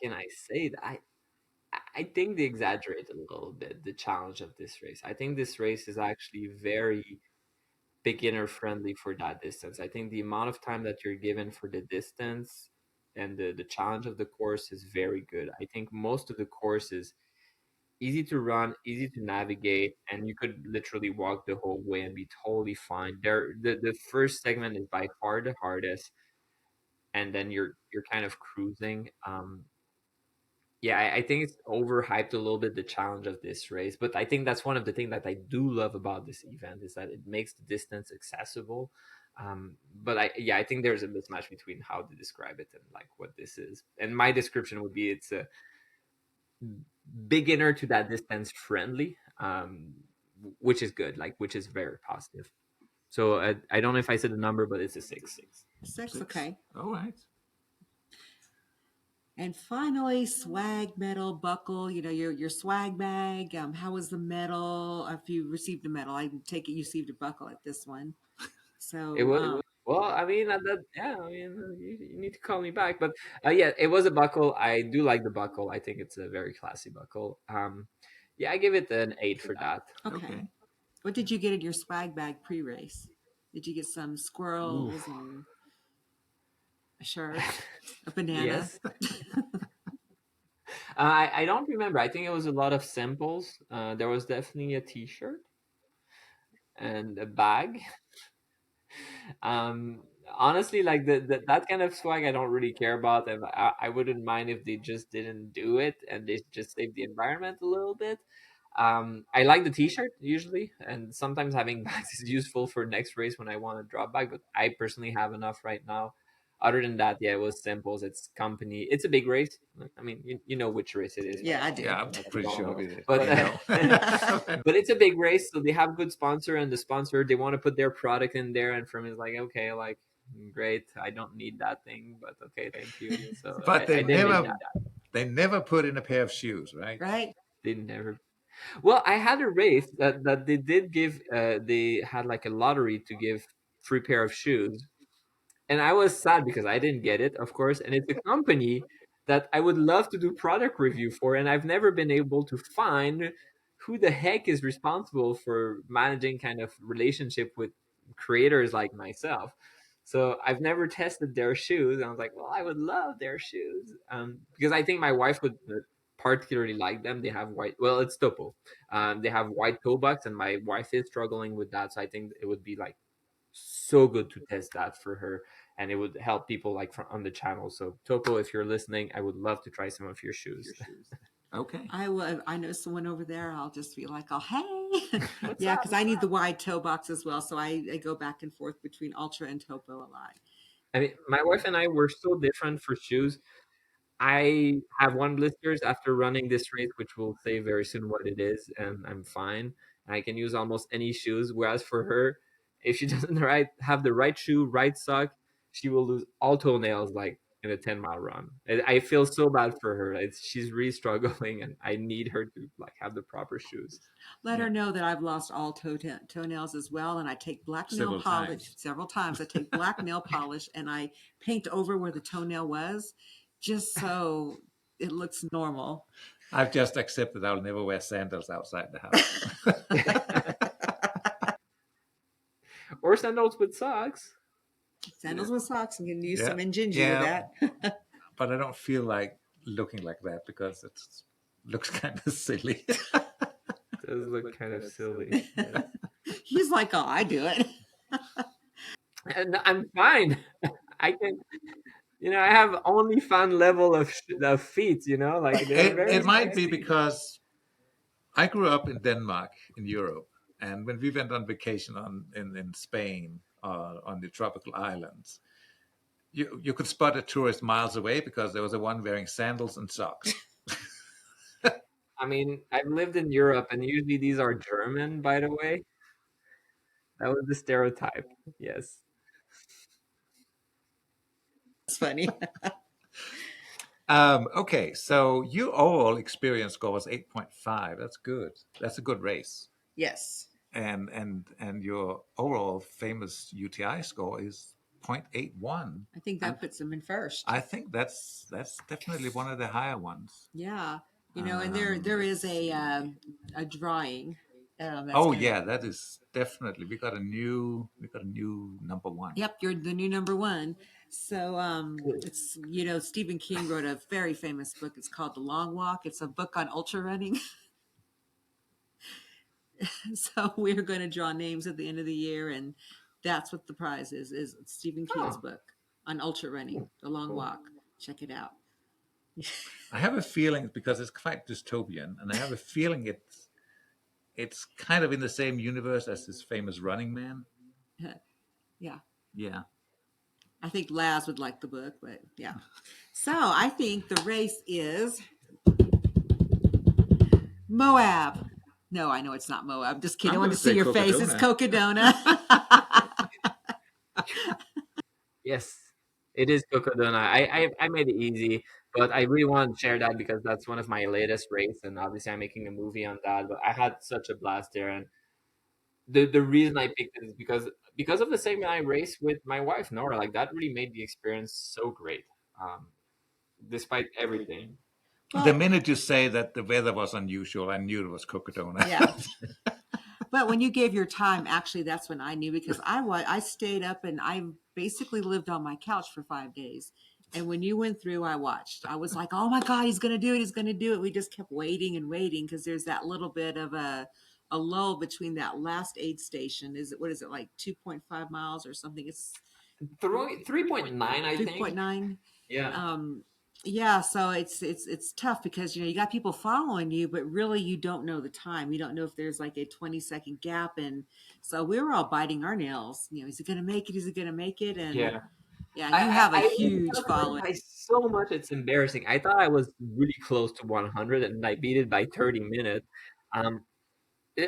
can I say that I think they exaggerate a little bit the challenge of this race. I think this race is actually very beginner friendly for that distance. I think the amount of time that you're given for the distance and the challenge of the course is very good. I think most of the course is easy to run, easy to navigate, and you could literally walk the whole way and be totally fine. The first segment is by far the hardest, and then you're kind of cruising. Yeah, I think it's overhyped a little bit, the challenge of this race, but I think that's one of the things that I do love about this event is that it makes the distance accessible. But yeah, I think there's a mismatch between how to describe it and like what this is. And my description would be it's a beginner to that distance friendly, which is good, like which is very positive. So I don't know if I said the number, but it's a six. Six, Six. okay. All right. And finally, swag medal buckle. You know your swag bag. How was the medal? If you received a medal, I take it you received a buckle at this one. It So was well. I mean, yeah. I mean, you need to call me back, but yeah, it was a buckle. I do like the buckle. I think it's a very classy buckle. Yeah, I give it an 8 for that. okay. Okay. What did you get in your swag bag pre-race? Did you get some squirrels Oof. and a shirt, a banana? Yes. I don't remember. I think it was a lot of samples. There was definitely a T-shirt and a bag. Um, honestly, like that kind of swag, I don't really care about, and I wouldn't mind if they just didn't do it and they just save the environment a little bit. I like the T-shirt usually, and sometimes having bags is useful for next race when I want to drop back. But I personally have enough right now. Other than that, yeah, it was simples. It's company. It's a big race. I mean, you know which race it is, Yeah, right? I do. Yeah, I'm That's pretty all sure know. we did. But We know. but it's a big race, so they have good sponsor, and the sponsor they want to put their product in there, and for me, it's like okay, like great, I don't need that thing, but okay, thank you. So But I didn't need that. they never put in a pair of shoes, right? Right? They never. Well, I had a race that they did give. They had like a lottery to give free pair of shoes, and I was sad because I didn't get it, of course. And it's a company that I would love to do product review for, and I've never been able to find who the heck is responsible for managing kind of relationship with creators like myself. So I've never tested their shoes. And I was like, well, I would love their shoes because I think my wife would particularly like them. They have white. Well, it's Topo. They have white toe bucks, and my wife is struggling with that. So I think it would be like so good to test that for her, and it would help people like from on the channel. So Topo, if you're listening, I would love to try some of your shoes. Okay. I will. I know someone over there. I'll just be like, "Oh, hey, What's yeah," up? because I need the wide toe box as well. So I go back and forth between Ultra and Topo a lot. I mean, my wife and I were so different for shoes. I have one blisters after running this race, which will say very soon what it is, and I'm fine. I can use almost any shoes. Whereas for her, if she doesn't have the right shoe, right sock, she will lose all toenails like in a 10-mile run. I feel so bad for her. She's really struggling, and I need her to like have the proper shoes. Let Yeah. her know that I've lost all toenails as well, and I take black nail Several polish times. several times. I take black nail polish and I paint over where the toenail was, just so it looks normal. I've just accepted I'll never wear sandals outside the house. Or sandals with socks. Sandals with socks, and you can use Yeah. some Injinji Yeah. with that. But I don't feel like looking like that because it looks kind of silly. It does look kind of silly. Yes. He's like, "Oh, I do it." And I'm fine. I can, I have only fun level of feet. Like they're very It might be sexy. because I grew up in Denmark in Europe, and when we went on vacation in Spain on the tropical islands, you could spot a tourist miles away because there was a one wearing sandals and socks. I mean, I've lived in Europe, and usually these are German, by the way. That was the stereotype. Yes. It's funny. Okay, so your overall experience score was 8.5. That's good. That's a good race. Yes. And your overall famous UTI score is 0.81. I think that puts him in first. I think that's definitely one of the higher ones. Yeah, and there is a drawing. That's Oh gonna, yeah, that is definitely we got a new number one. Yep, you're the new number one. So it's Stephen King wrote a very famous book. It's called The Long Walk. It's a book on ultra running. So we're going to draw names at the end of the year, and that's what the prize is Stephen King's book on ultra running, The Long Walk. Check it out. I have a feeling because it's quite dystopian, and I have a feeling it's kind of in the same universe as this famous Running Man. Yeah. Yeah. I think Laz would like the book, but yeah. So I think the race is Moab. No, I know it's not Moab. Just kidding. I want to see your face. It's Cocodona. Yes, it is Cocodona. I made it easy, but I really want to share that because that's one of my latest race, and obviously I'm making a movie on that. But I had such a blast there, and the reason I picked it is because of the segment I raced with my wife Nora. Like that really made the experience so great, despite everything. Well, the minute you say that the weather was unusual, I knew it was Cocodona. Yeah. But when you gave your time, actually, that's when I knew because I stayed up and I basically lived on my couch for 5 days. And when you went through, I watched. I was like, "Oh my God, he's going to do it! He's going to do it!" We just kept waiting and waiting because there's that little bit of a lull between that last aid station. Is it what is it like 2.5 miles or something? 3.9, I think. 3.9. Yeah. Um, yeah, so it's tough because you got people following you, but really you don't know the time. You don't know if there's like a 20-second gap, and so we were all biting our nails. Is it going to make it? Is it going to make it? And Yeah. yeah, I, you I, have a I huge miscalculated following. by so much, it's embarrassing. I thought I was really close to 100 and I beat it by 30 minutes. Um,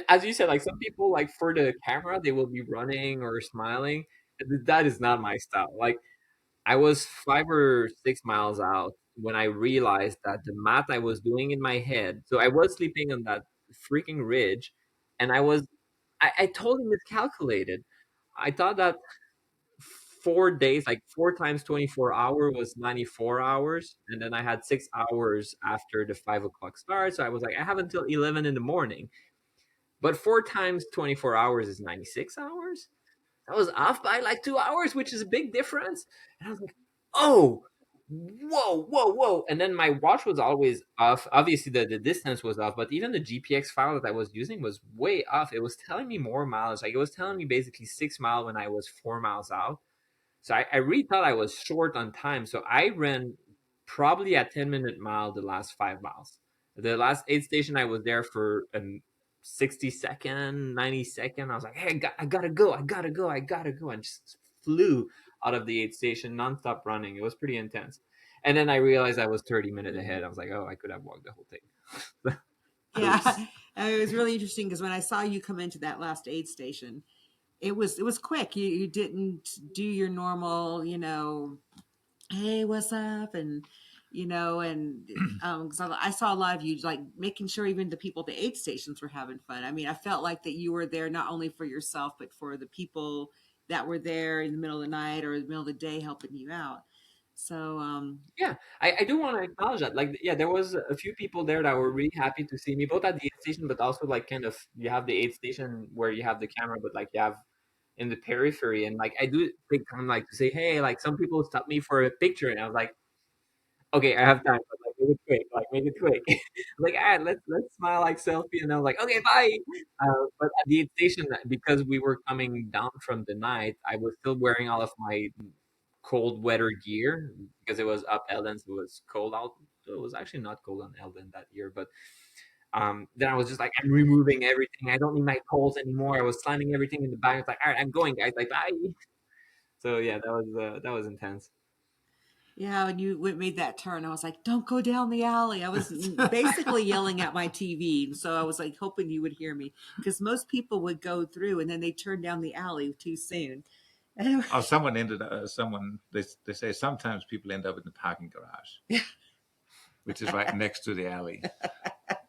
as you said, like some people, like for the camera, they will be running or smiling. That is not my style. Like I was 5 or 6 miles out when I realized that the math I was doing in my head. So I was sleeping on that freaking ridge, and I totally miscalculated. I thought that 4 days, like 4 times 24 hour was 94 hours. And then I had 6 hours after the 5 o'clock start. So I was like, I have until 11 in the morning. But 4 times 24 hours is 96 hours. I was off by like 2 hours, which is a big difference. And I was like, oh, whoa, whoa, whoa. And then my watch was always off. Obviously, the distance was off, but even the GPX file that I was using was way off. It was telling me more miles. Like it was telling me basically 6 miles when I was 4 miles out. So I really thought I was short on time. So I ran probably a 10-minute mile the last 5 miles. The last aid station, I was there for a 60 second, 90 second. I was like, hey, I gotta go, I gotta go, I gotta go. And just flew out of the aid station, nonstop running. It was pretty intense. And then I realized I was 30 minutes ahead. I was like, oh, I could have walked the whole thing. Yeah, Oops. it was really interesting because when I saw you come into that last aid station, it was quick. You didn't do your normal, hey, what's up? And because I saw a lot of you like making sure even the people at the aid stations were having fun. I mean, I felt like that you were there not only for yourself but for the people that were there in the middle of the night or the middle of the day helping you out. So Yeah, I do want to acknowledge that. Like, yeah, there was a few people there that were really happy to see me, both at the aid station, but also like kind of you have the aid station where you have the camera, but like you have in the periphery, and like I do take time like to say, hey, like some people stopped me for a picture, and I was like, okay, I have time, but like make it quick, like make it quick. Like, all right, let's smile like selfie, and I was like, okay, bye. But at the station, because we were coming down from the night, I was still wearing all of my cold weather gear because it was up Elden, so it was cold out. So it was actually not cold on Elden that year, but then I was just like, I'm removing everything. I don't need my poles anymore. I was slamming everything in the bag. It's like, all right, I'm going, guys. Like, bye. So yeah, that was intense. yeah, when you made that turn, I was like, "Don't go down the alley." I was basically yelling at my TV, so I was like hoping you would hear me because most people would go through and then they turn down the alley too soon. And Oh, someone ended. Someone they say sometimes people end up in the parking garage, which is right next to the alley.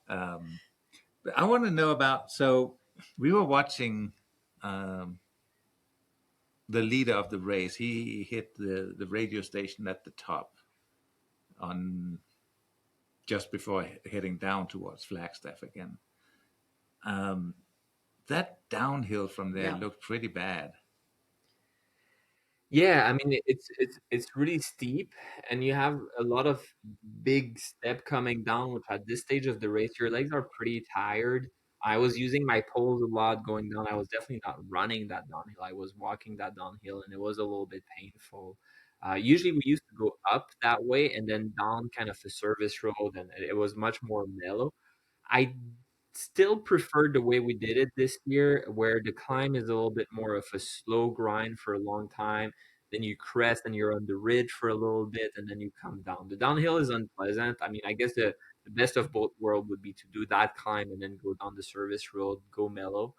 Um, but I want to know about. So we were watching um, the leader of the race. He hit the radio station at the top on just before heading down towards Flagstaff again. Um, that downhill from there yeah, looked pretty bad. Yeah, I mean it's really steep, and you have a lot of big step coming down. Which at this stage of the race, your legs are pretty tired. I was using my poles a lot going down. I was definitely not running that downhill. I was walking that downhill, and it was a little bit painful. Usually, we used to go up that way and then down kind of a service road, and it was much more mellow. I still prefer the way we did it this year, where the climb is a little bit more of a slow grind for a long time. Then you crest and you're on the ridge for a little bit, and then you come down. The downhill is unpleasant. I mean, I guess the best of both worlds would be to do that climb and then go down the service road, go mellow.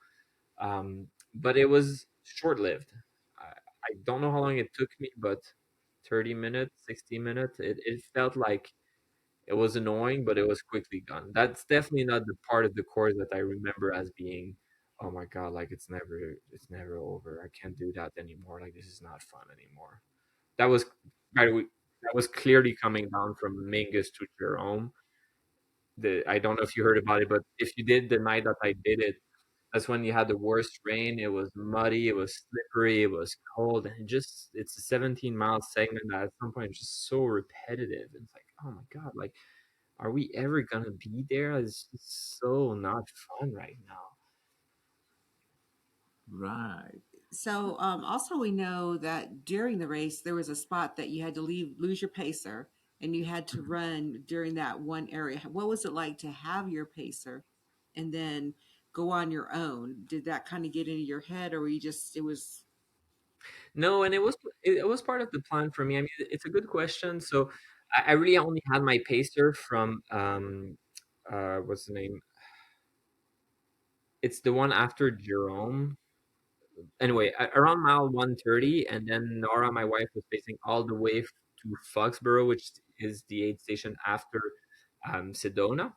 But it was short lived. I don't know how long it took me, but 30 minutes, 60 minutes, it felt like it was annoying, but it was quickly gone. That's definitely not the part of the course that I remember as being, oh my god, like it's never over. I can't do that anymore. Like this is not fun anymore. That was by the way, that was clearly coming down from Mingus to Jerome. I don't know if you heard about it, but if you did the night that I did it, that's when you had the worst rain. It was muddy, it was slippery, it was cold, and it's a 17-mile segment that at some point is just so repetitive. It's like, oh my god, like are we ever gonna be there? It's just so not fun right now. Right. So also we know that during the race there was a spot that you had to lose your pacer, and you had to run during that one area. What was it like to have your pacer and then go on your own? Did that kind of get into your head, or were you just it was No, and it was part of the plan for me. I mean, it's a good question. So I really only had my pacer from what's the name? It's the one after Jerome. Anyway, around mile 130, and then Nora, my wife, was pacing all the way to Foxborough, which is the aid station after Sedona.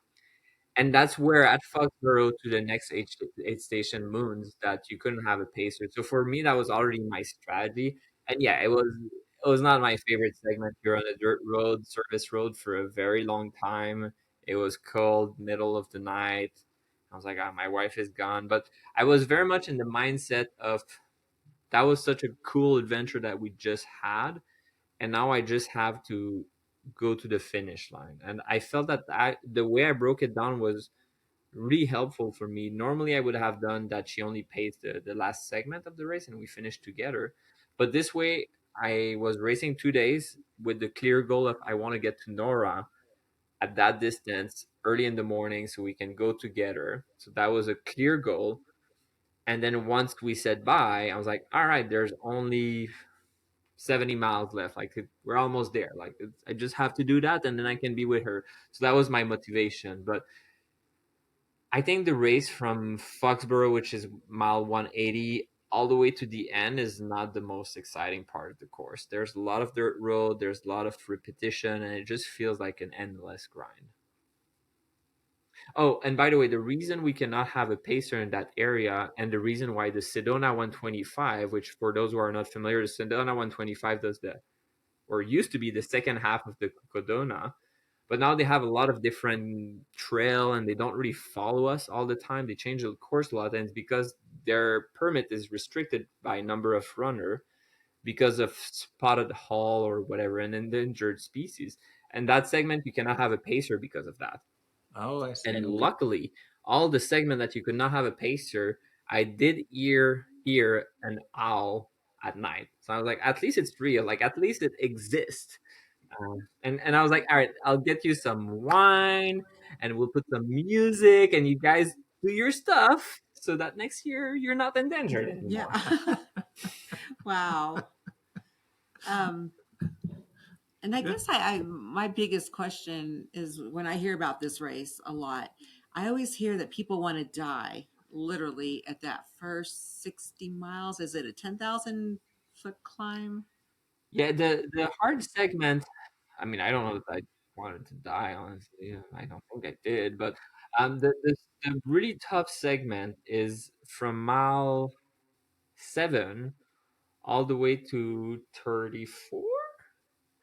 And that's where at Foxborough to the next aid station Moons that you couldn't have a pacer. So for me, that was already my strategy. And yeah, it was not my favorite segment. You're on a dirt road, service road for a very long time. It was cold, middle of the night. I was like, ah, my wife is gone. But I was very much in the mindset of that was such a cool adventure that we just had, and now I just have to go to the finish line. And I felt that the way I broke it down was really helpful for me. Normally, I would have done that she only pays the last segment of the race and we finished together. But this way, I was racing 2 days with the clear goal of I want to get to Nora at that distance early in the morning so we can go together. So that was a clear goal. And then once we said bye, I was like, all right, there's only 70 miles left. Like we're almost there. Like I just have to do that and then I can be with her. So that was my motivation. But I think the race from Foxborough, which is mile 180, all the way to the end is not the most exciting part of the course. There's a lot of dirt road, there's a lot of repetition, and it just feels like an endless grind. Oh, and by the way, the reason we cannot have a pacer in that area, and the reason why the Sedona 125, which for those who are not familiar, the Sedona 125 does the, or used to be the second half of the Codona, but now they have a lot of different trail and they don't really follow us all the time. They change the course a lot, and it's because their permit is restricted by number of runner because of spotted hull or whatever, an endangered species. And that segment you cannot have a pacer because of that. Oh, I see. And Okay. luckily, all the segment that you could not have a pacer, I did hear an owl at night. So I was like, at least it's real. Like at least it exists. And I was like, all right, I'll get you some wine and we'll put some music and you guys do your stuff so that next year you're not endangered yeah. anymore. Wow. Um and I Good. guess I my biggest question is when I hear about this race a lot, I always hear that people want to die literally at that first 60 miles. Is it a 10,000 foot climb? Yeah, the hard segment. I mean, I don't know if I wanted to die. Honestly, I don't think I did. But the really tough segment is from mile 7 all the way to 34,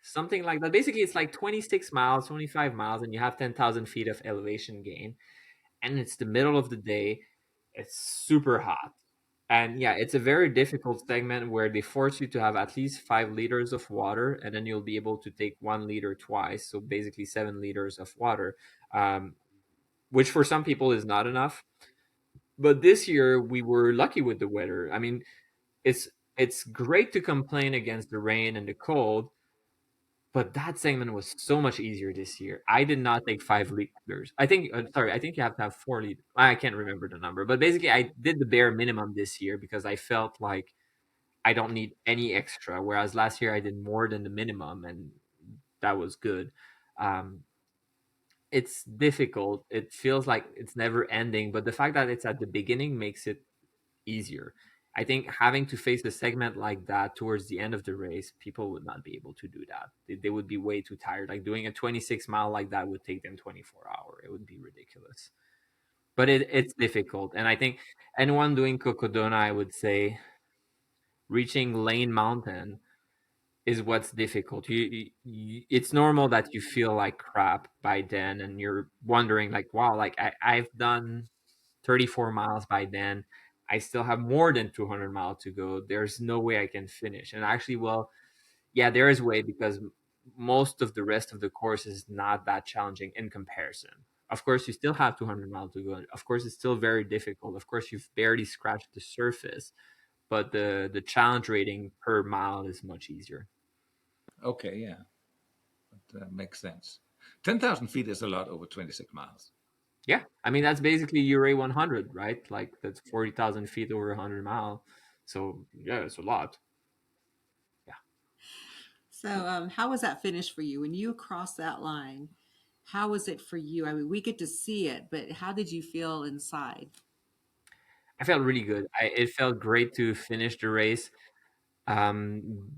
something like that. Basically, it's like 26 miles, 25 miles, and you have 10,000 feet of elevation gain. And it's the middle of the day. It's super hot. And yeah, it's a very difficult segment where they force you to have at least 5 liters of water, and then you'll be able to take 1 liter twice. So basically, 7 liters of water, um, which for some people is not enough. But this year, we were lucky with the weather. I mean, it's it's great to complain against the rain and the cold, but that segment was so much easier this year. I did not take 5 liters. I think, sorry, I think you have to have 4 liters. I can't remember the number, but basically, I did the bare minimum this year because I felt like I don't need any extra. Whereas last year, I did more than the minimum, and that was good. Um, it's difficult. It feels like it's never ending, but the fact that it's at the beginning makes it easier. I think having to face a segment like that towards the end of the race, people would not be able to do that. They would be way too tired. Like doing a 26-mile like that would take them 24 hours. It would be ridiculous. But it's difficult. And I think anyone doing Cocodona, I would say reaching Lane Mountain is what's difficult. It's normal that you feel like crap by then and you're wondering like, wow, like I've done 34 miles by then. I still have more than 200 miles to go. There's no way I can finish. And actually, well, yeah, there is a way because most of the rest of the course is not that challenging in comparison. Of course, you still have 200 miles to go. Of course, it's still very difficult. Of course, you've barely scratched the surface. but the challenge rating per mile is much easier. Okay, yeah, that makes sense. 10,000 feet is a lot over 26 miles. Yeah, I mean that's basically your A100, right? Like that's 40,000 feet over 100 mile. So yeah, it's a lot. Yeah, So, how was that finish for you when you crossed that line? How was it for you? I mean, we get to see it, but how did you feel inside? I felt really good. It felt great to finish the race. Um,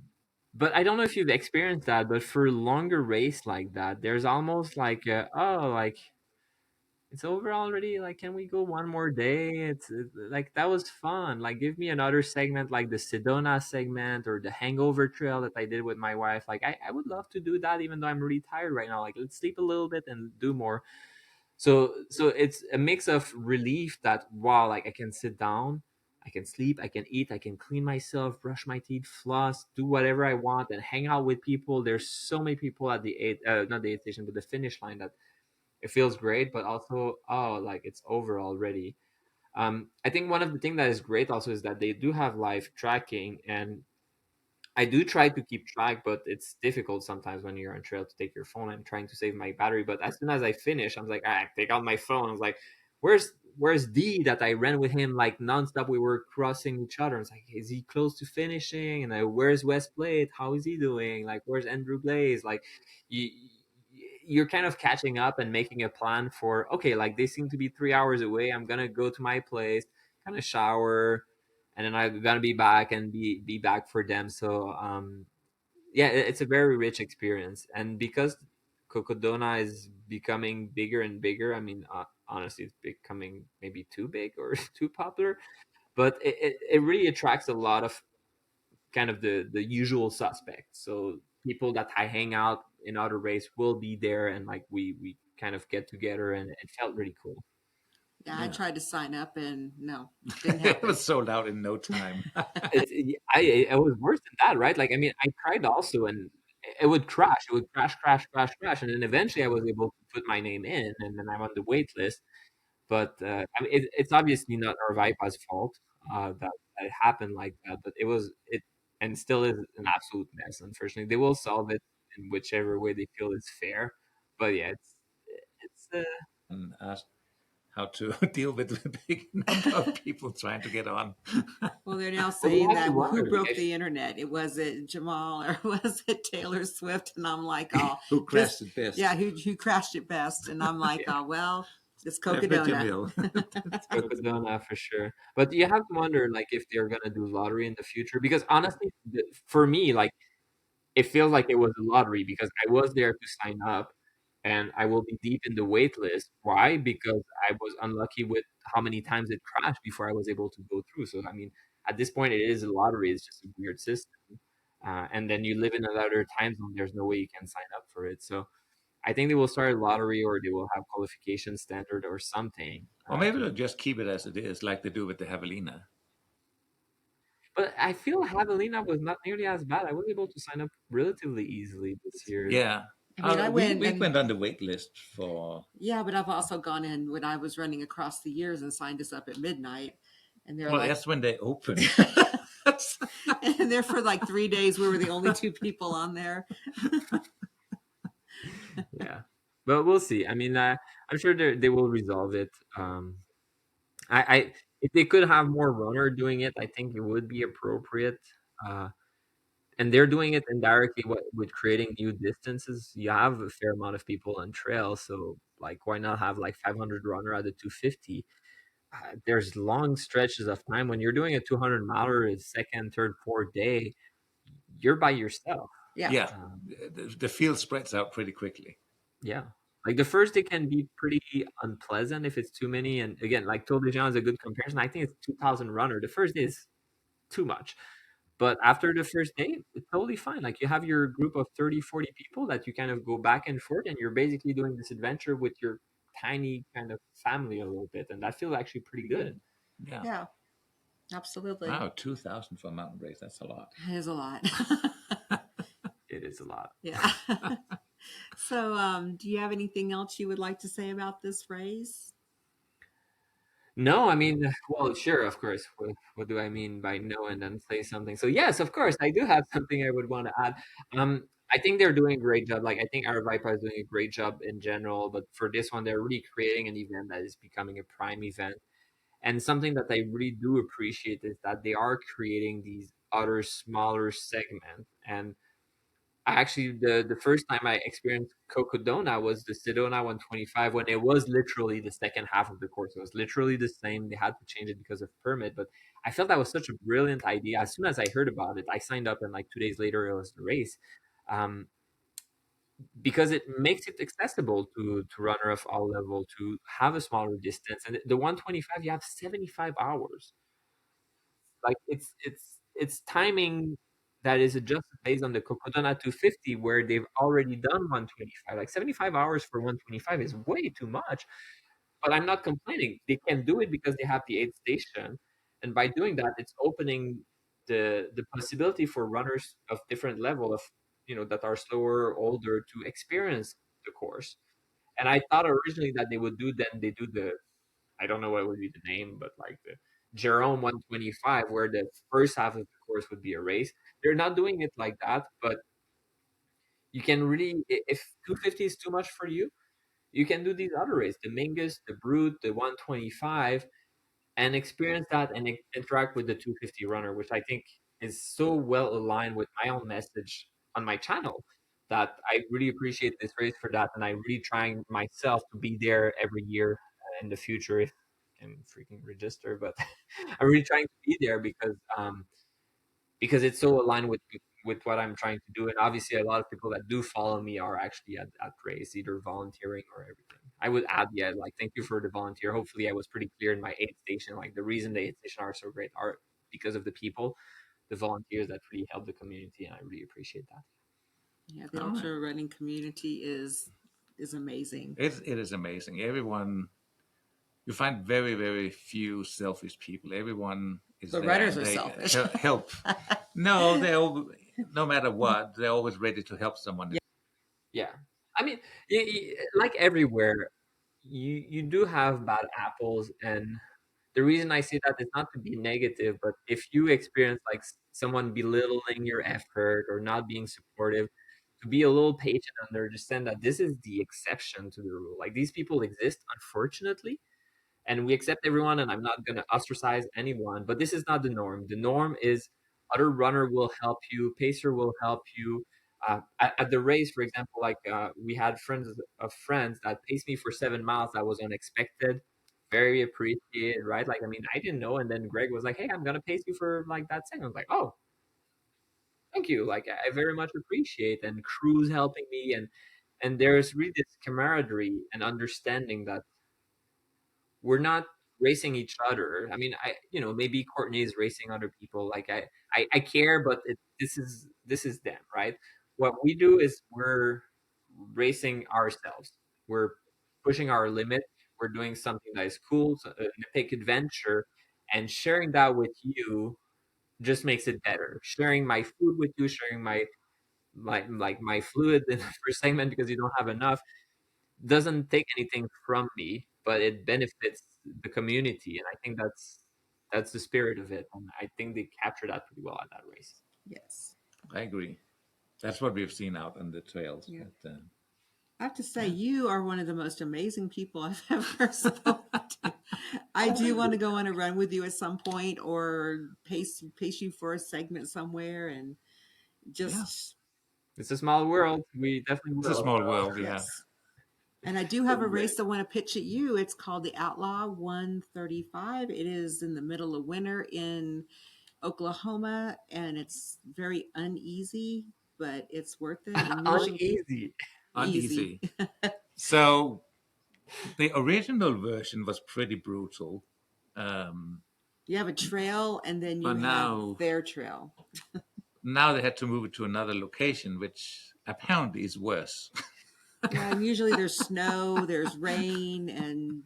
but I don't know if you've experienced that, but for longer race like that, there's almost like oh, like it's over already. Like, can we go one more day? Like that was fun. Like, give me another segment, like the Sedona segment or the Hangover Trail that I did with my wife. Like, I would love to do that, even though I'm really tired right now. Like, let's sleep a little bit and do more. So it's a mix of relief that wow, like I can sit down, I can sleep, I can eat, I can clean myself, brush my teeth, floss, do whatever I want, and hang out with people. There's so many people at the not the aid station, but the finish line that it feels great, but also oh, like it's over already. I think one of the things that is great also is that they do have live tracking, and I do try to keep track, but it's difficult sometimes when you're on trail to take your phone. I'm trying to save my battery, but as soon as I finish, I'm like, I take out my phone. I was like, where's D that I ran with him like nonstop? We were crossing each other. It's like, is he close to finishing? And where's West Plate? How is he doing? Like, where's Andrew Blaze? Like, you you're kind of catching up and making a plan for okay, like they seem to be 3 hours away. I'm gonna go to my place, kind of shower, and then I'm gonna be back and be back for them. So yeah, it's a very rich experience, and because Cocodona is becoming bigger and bigger, I mean, honestly, it's becoming maybe too big or too popular, but it really attracts a lot of kind of the usual suspects. So people that I hang out in other race will be there, and like we kind of get together, and it felt really cool. Yeah, I Yeah. tried to sign up and no, didn't It happen. was sold out in no time. It was worse than that, right? Like I mean, I tried also, and it would crash. It would crash, crash, crash, crash, and then eventually I was able to put my name in, and then I'm on the wait list. But I mean, it's obviously not Arvaipa's fault that it happened like that. But it and still is an absolute mess. Unfortunately, they will solve it in whichever way they feel is fair. But yeah, it's And asked how to deal with the big number of people trying to get on. Well, they're now well, you saying have to that who wonder. Like, broke the internet? It was it Jamal or was it Taylor Swift? And I'm like, oh, Who crashed just it best? yeah, who crashed it best? And I'm like, yeah, oh well, it's Definitely Cocodona. Jamil. Cocodona for sure. But you have to wonder, like, if they're gonna do lottery in the future. Because honestly, for me, like it feels like it was a lottery because I was there to sign up and I will be deep in the wait list. Why? Because I was unlucky with how many times it crashed before I was able to go through. So, I mean, at this point, it is a lottery. It's just a weird system. And then you live in another time zone. There's no way you can sign up for it. So, I think they will start a lottery or they will have qualification standard or something. Or maybe To, they'll just keep it as it is, like they do with the Javelina. but I feel Javelina was not nearly as bad. I was able to sign up relatively easily this year. Yeah. I mean, I went We and went on the wait list for. yeah, but I've also gone in when I was running across the years and signed us up at midnight, and they're Well, like, that's when they opened. and there for like 3 days we were the only two people on there. Yeah, but we'll see. I mean, I'm sure they will resolve it. I if they could have more runner doing it, I think it would be appropriate. Uh, and they're doing it indirectly with creating new distances. You have a fair amount of people on trail, so like why not have like 500 runner at the 250? There's long stretches of time when you're doing a 200 miler, second, third, fourth day, you're by yourself. Yeah, Yeah. Um, The field spreads out pretty quickly. Yeah. Like the first day can be pretty unpleasant if it's too many. And again, like Tour de Géant is a good comparison. I think it's 2,000 runner. The first day is too much. But after the first day, it's totally fine. Like you have your group of 30, 40 people that you kind of go back and forth, and you're basically doing this adventure with your tiny kind of family a little bit. And that feels actually pretty good. Yeah. yeah, absolutely. Wow, 2,000 for a mountain race. That's a lot. It is a lot. It is a lot. Yeah. So, do you have anything else you would like to say about this race? No, I mean, well, sure, of course. What do I mean by no and then say something? So yes, of course, I do have something I would want to add. I think they're doing a great job. Like I think our Vipa is doing a great job in general, but for this one, they're really creating an event that is becoming a prime event. And something that I really do appreciate is that they are creating these other smaller segments. And I actually, the first time I experienced Cocodona was the Sedona 125 when it was literally the second half of the course. It was literally the same. They had to change it because of permit, but I felt that was such a brilliant idea. As soon as I heard about it, I signed up, and like 2 days later, it was the race. Um, because it makes it accessible to runner of all level to have a smaller distance. And the 125, you have 75 hours. Like it's timing that is adjusted based on the Cocodona 250, where they've already done 125. Like 75 hours for 125 is way too much, but I'm not complaining. They can do it because they have the aid station, and by doing that, it's opening the possibility for runners of different level of that are slower, older to experience the course. And I thought originally that they would do then they do the I don't know what would be the name, but like the Jerome 125, where the first half of the course would be a race. They're not doing it like that, but you can really, if 250 is too much for you, you can do these other races, the Mingus, the Brute, the 125, and experience that and interact with the 250 runner, which I think is so well aligned with my own message on my channel that I really appreciate this race for that. And I'm really trying myself to be there every year in the future if I can freaking register. But I'm really trying to be there because it's so aligned with what I'm trying to do. And obviously, a lot of people that do follow me are actually at race, either volunteering or everything. I would add, yeah, like thank you for the volunteer. Hopefully, I was pretty clear in my aid station. Like the reason the aid station are so great are because of the people, the volunteers that really help the community, and I really appreciate that. Yeah, the All right. ultra running community is amazing. It is amazing. Everyone, you find very, very few selfish people. Everyone is The there runners and are they selfish. help. No, no matter what, they're always ready to help someone. Yeah, I mean, like everywhere, you do have bad apples, and the reason I say that is not to be negative, but if you experience like someone belittling your effort or not being supportive, to be a little patient and understand that this is the exception to the rule. Like these people exist, unfortunately, and we accept everyone, and I'm not going to ostracize anyone, but this is not the norm. The norm is other runner will help you, pacer will help you. At the race, for example, like we had friends of friends that paced me for 7 miles. That was unexpected, very appreciated, right? Like, I mean, I didn't know, and then Greg was like, "Hey, I'm gonna pace you for like that second." I was like, "Oh, thank you!" Like, I very much appreciate, and crews helping me, and there's really this camaraderie and understanding that we're not racing each other. I mean, maybe Courtney is racing other people. Like I care, but this is them, right? What we do is we're racing ourselves. We're pushing our limit. We're doing something that is cool, so, an epic adventure, and sharing that with you just makes it better. Sharing my food with you, sharing my fluid in the first segment because you don't have enough doesn't take anything from me, but it benefits the community, and I think that's the spirit of it, and I think they captured that pretty well at that race. Yes. I agree. That's what we've seen out on the trails. Yeah. But, I have to say, yeah. you are one of the most amazing people I've ever spoken to. I do want to go on a run with you at some point, or pace you for a segment somewhere, and Yeah. just It's a small world. We definitely It's a will. small world. Yeah. yes. And I do So have a great. race I want to pitch at you. It's called the Outlaw 135. It is in the middle of winter in Oklahoma, and it's very uneasy, but it's worth it. And usually, Uneasy. easy. Uneasy. So the original version was pretty brutal. Um, You have a trail, and then you but have now their trail. now they had to move it to another location, which apparently is worse. Yeah, and usually there's snow, there's rain, and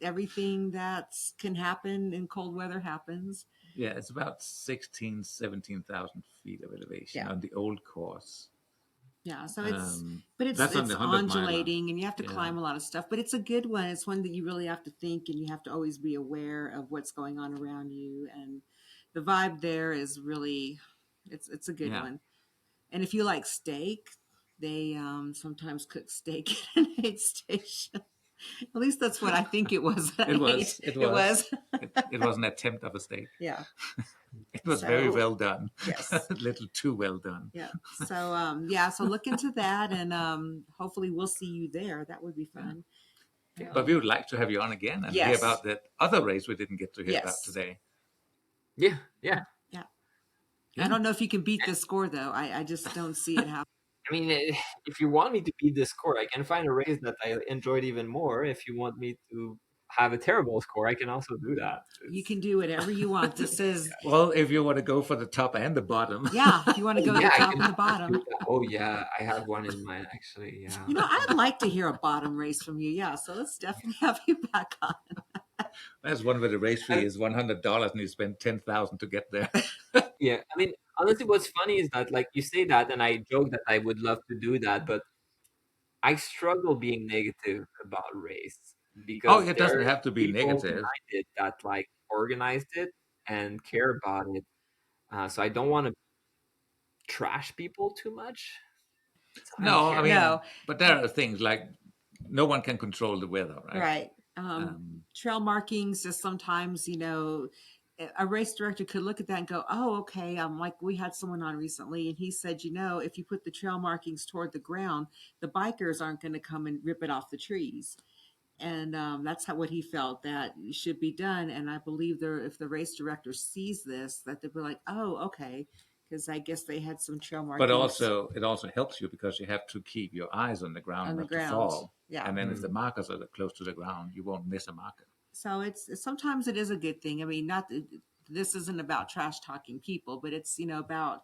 everything that can happen in cold weather happens. Yeah, it's about 16, 17,000 feet of elevation Yeah. on the old course. Yeah, so it's Um, but that's on it's the 100 miler. undulating and you have to Yeah. climb a lot of stuff, but it's a good one. It's one that you really have to think and you have to always be aware of what's going on around you, and the vibe there is really it's a good Yeah. one. And if you like steak, they sometimes cook steak at an aid station. At least that's what I think it was. It I ate. was. It It was. was. It was an attempt of a steak. Yeah. It was very So well done. A yes. little too well done. Yeah. So yeah, so look into that and hopefully we'll see you there. That would be Yeah. fun. But we would like to have you on again and hear Yes. about that other race we didn't get to hear about Yes. today. Yeah, yeah. Yeah. I Yeah. don't know if you can beat the score though. I just don't see it happening. I mean, if you want me to beat the score, I can find a race that I enjoyed even more. If you want me to have a terrible score, I can also do that. You can do whatever you want. This is Well, if you want to go for the top and the bottom. yeah, if you want to go to Yeah, the I top can and the do bottom. that. Oh yeah, I have one in mind actually. Yeah. You know, I'd like to hear a bottom race from you. Yeah, so let's definitely have you back on. That's one where the race fee I, is $100 and you spend 10,000 to get there. yeah, I mean, honestly, what's funny is that like you say that, and I joke that I would love to do that, but I struggle being negative about race Oh, because it doesn't there's have to be people negative. behind it that like organized it and care about it. So I don't want to trash people too much. So I don't No, I care. mean, No, but there are things like no one can control the weather, right? right. Um, Trail markings just sometimes, a race director could look at that and go, "Oh, okay." Like we had someone on recently, and he said, if you put the trail markings toward the ground, the bikers aren't going to come and rip it off the trees. And that's how what he felt that should be done. And I believe there, if the race director sees this, that they'll be like, "Oh, okay," because I guess they had some trail but markings also, it also helps you because you have to keep your eyes on the ground on the not to ground. fall. Yeah. And then if the Mm. markers are close to the ground, you won't miss a marker. So it's sometimes it is a good thing. I mean, not that this isn't about trash talking people, but it's about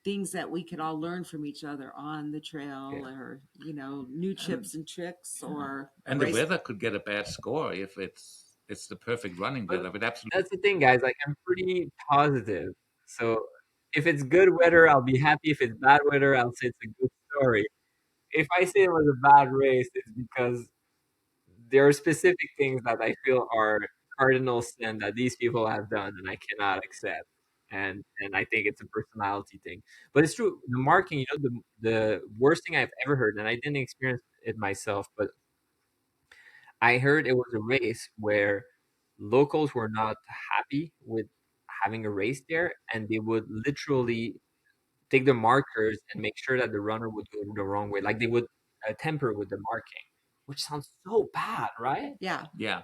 things that we could all learn from each other on the trail, Yeah. or new And tips and tricks, yeah. or a And the race. weather could get a bad score if it's the perfect running But weather. But absolutely. that's the thing, guys. Like I'm pretty positive. So if it's good weather, I'll be happy. If it's bad weather, I'll say it's a good story. If I say it was a bad race, it's because there are specific things that I feel are cardinal sin that these people have done, and I cannot accept. And I think it's a personality thing. But it's true. The marking, the worst thing I've ever heard, and I didn't experience it myself, but I heard it was a race where locals were not happy with having a race there, and they would literally take the markers and make sure that the runner would go the wrong way. Like they would temper with the marking, which sounds so bad, right? Yeah. Yeah.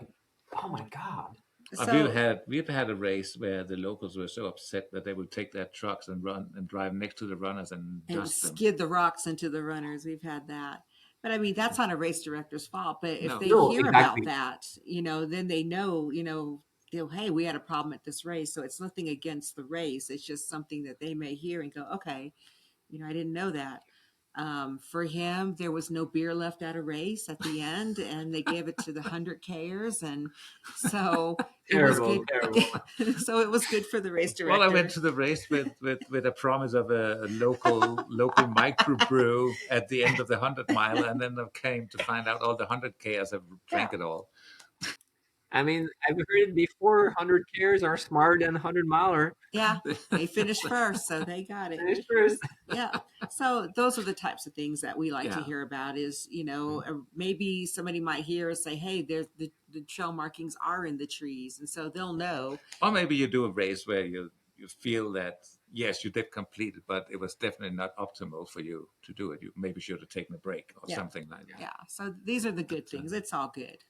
Oh my god. So We've had a race where the locals were so upset that they would take their trucks and run and drive next to the runners and and dust them. skid the rocks into the runners. We've had that. But I mean, that's not a race director's fault. But if No. they No, hear about exactly. that, then they know, hey, we had a problem at this race. So it's nothing against the race. It's just something that they may hear and go, okay, I didn't know that. For him, there was no beer left at a race at the end, and they gave it to the 100Kers. And so it was Terrible, good. terrible. So it was good for the race Well, I went director. to the race with a promise of a local microbrew at the end of the 100 mile, and then I came to find out all the 100Kers have Yeah. drank it all. I mean, I've heard it before. 100 cares are smarter than 100 miler. Yeah, they finished first, so they got it. Finish first. Yeah. So those are the types of things that we like to Yeah. hear about is, maybe somebody might hear us say, hey, there's the trail markings are in the trees. And so they'll know. Or maybe you do a race where you feel that yes, you did complete it, but it was definitely not optimal for you to do it. You maybe should have taken a break or Yeah. something like that. Yeah. So these are the good But things. It's all good.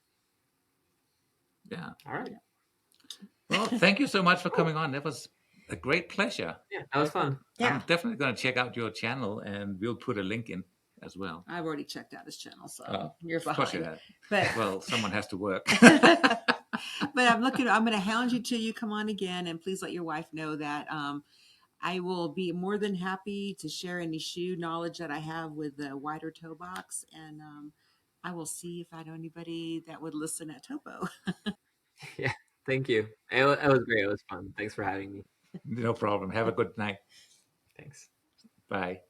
yeah. All right. Well, thank you so much for coming on. That was a great pleasure. Yeah, that was fun. I'm Yeah. definitely going to check out your channel, and we'll put a link in as well. I've already checked out his channel, so you're Of course you behind. have. But Well, someone has to work. I'm going to hound you till you come on again. And please let your wife know that I will be more than happy to share any shoe knowledge that I have with the wider toe box. And I will see if I know anybody that would listen at Topo. Yeah, thank you. It was great. It was fun. Thanks for having me. No problem. Have a good night. Thanks. Bye.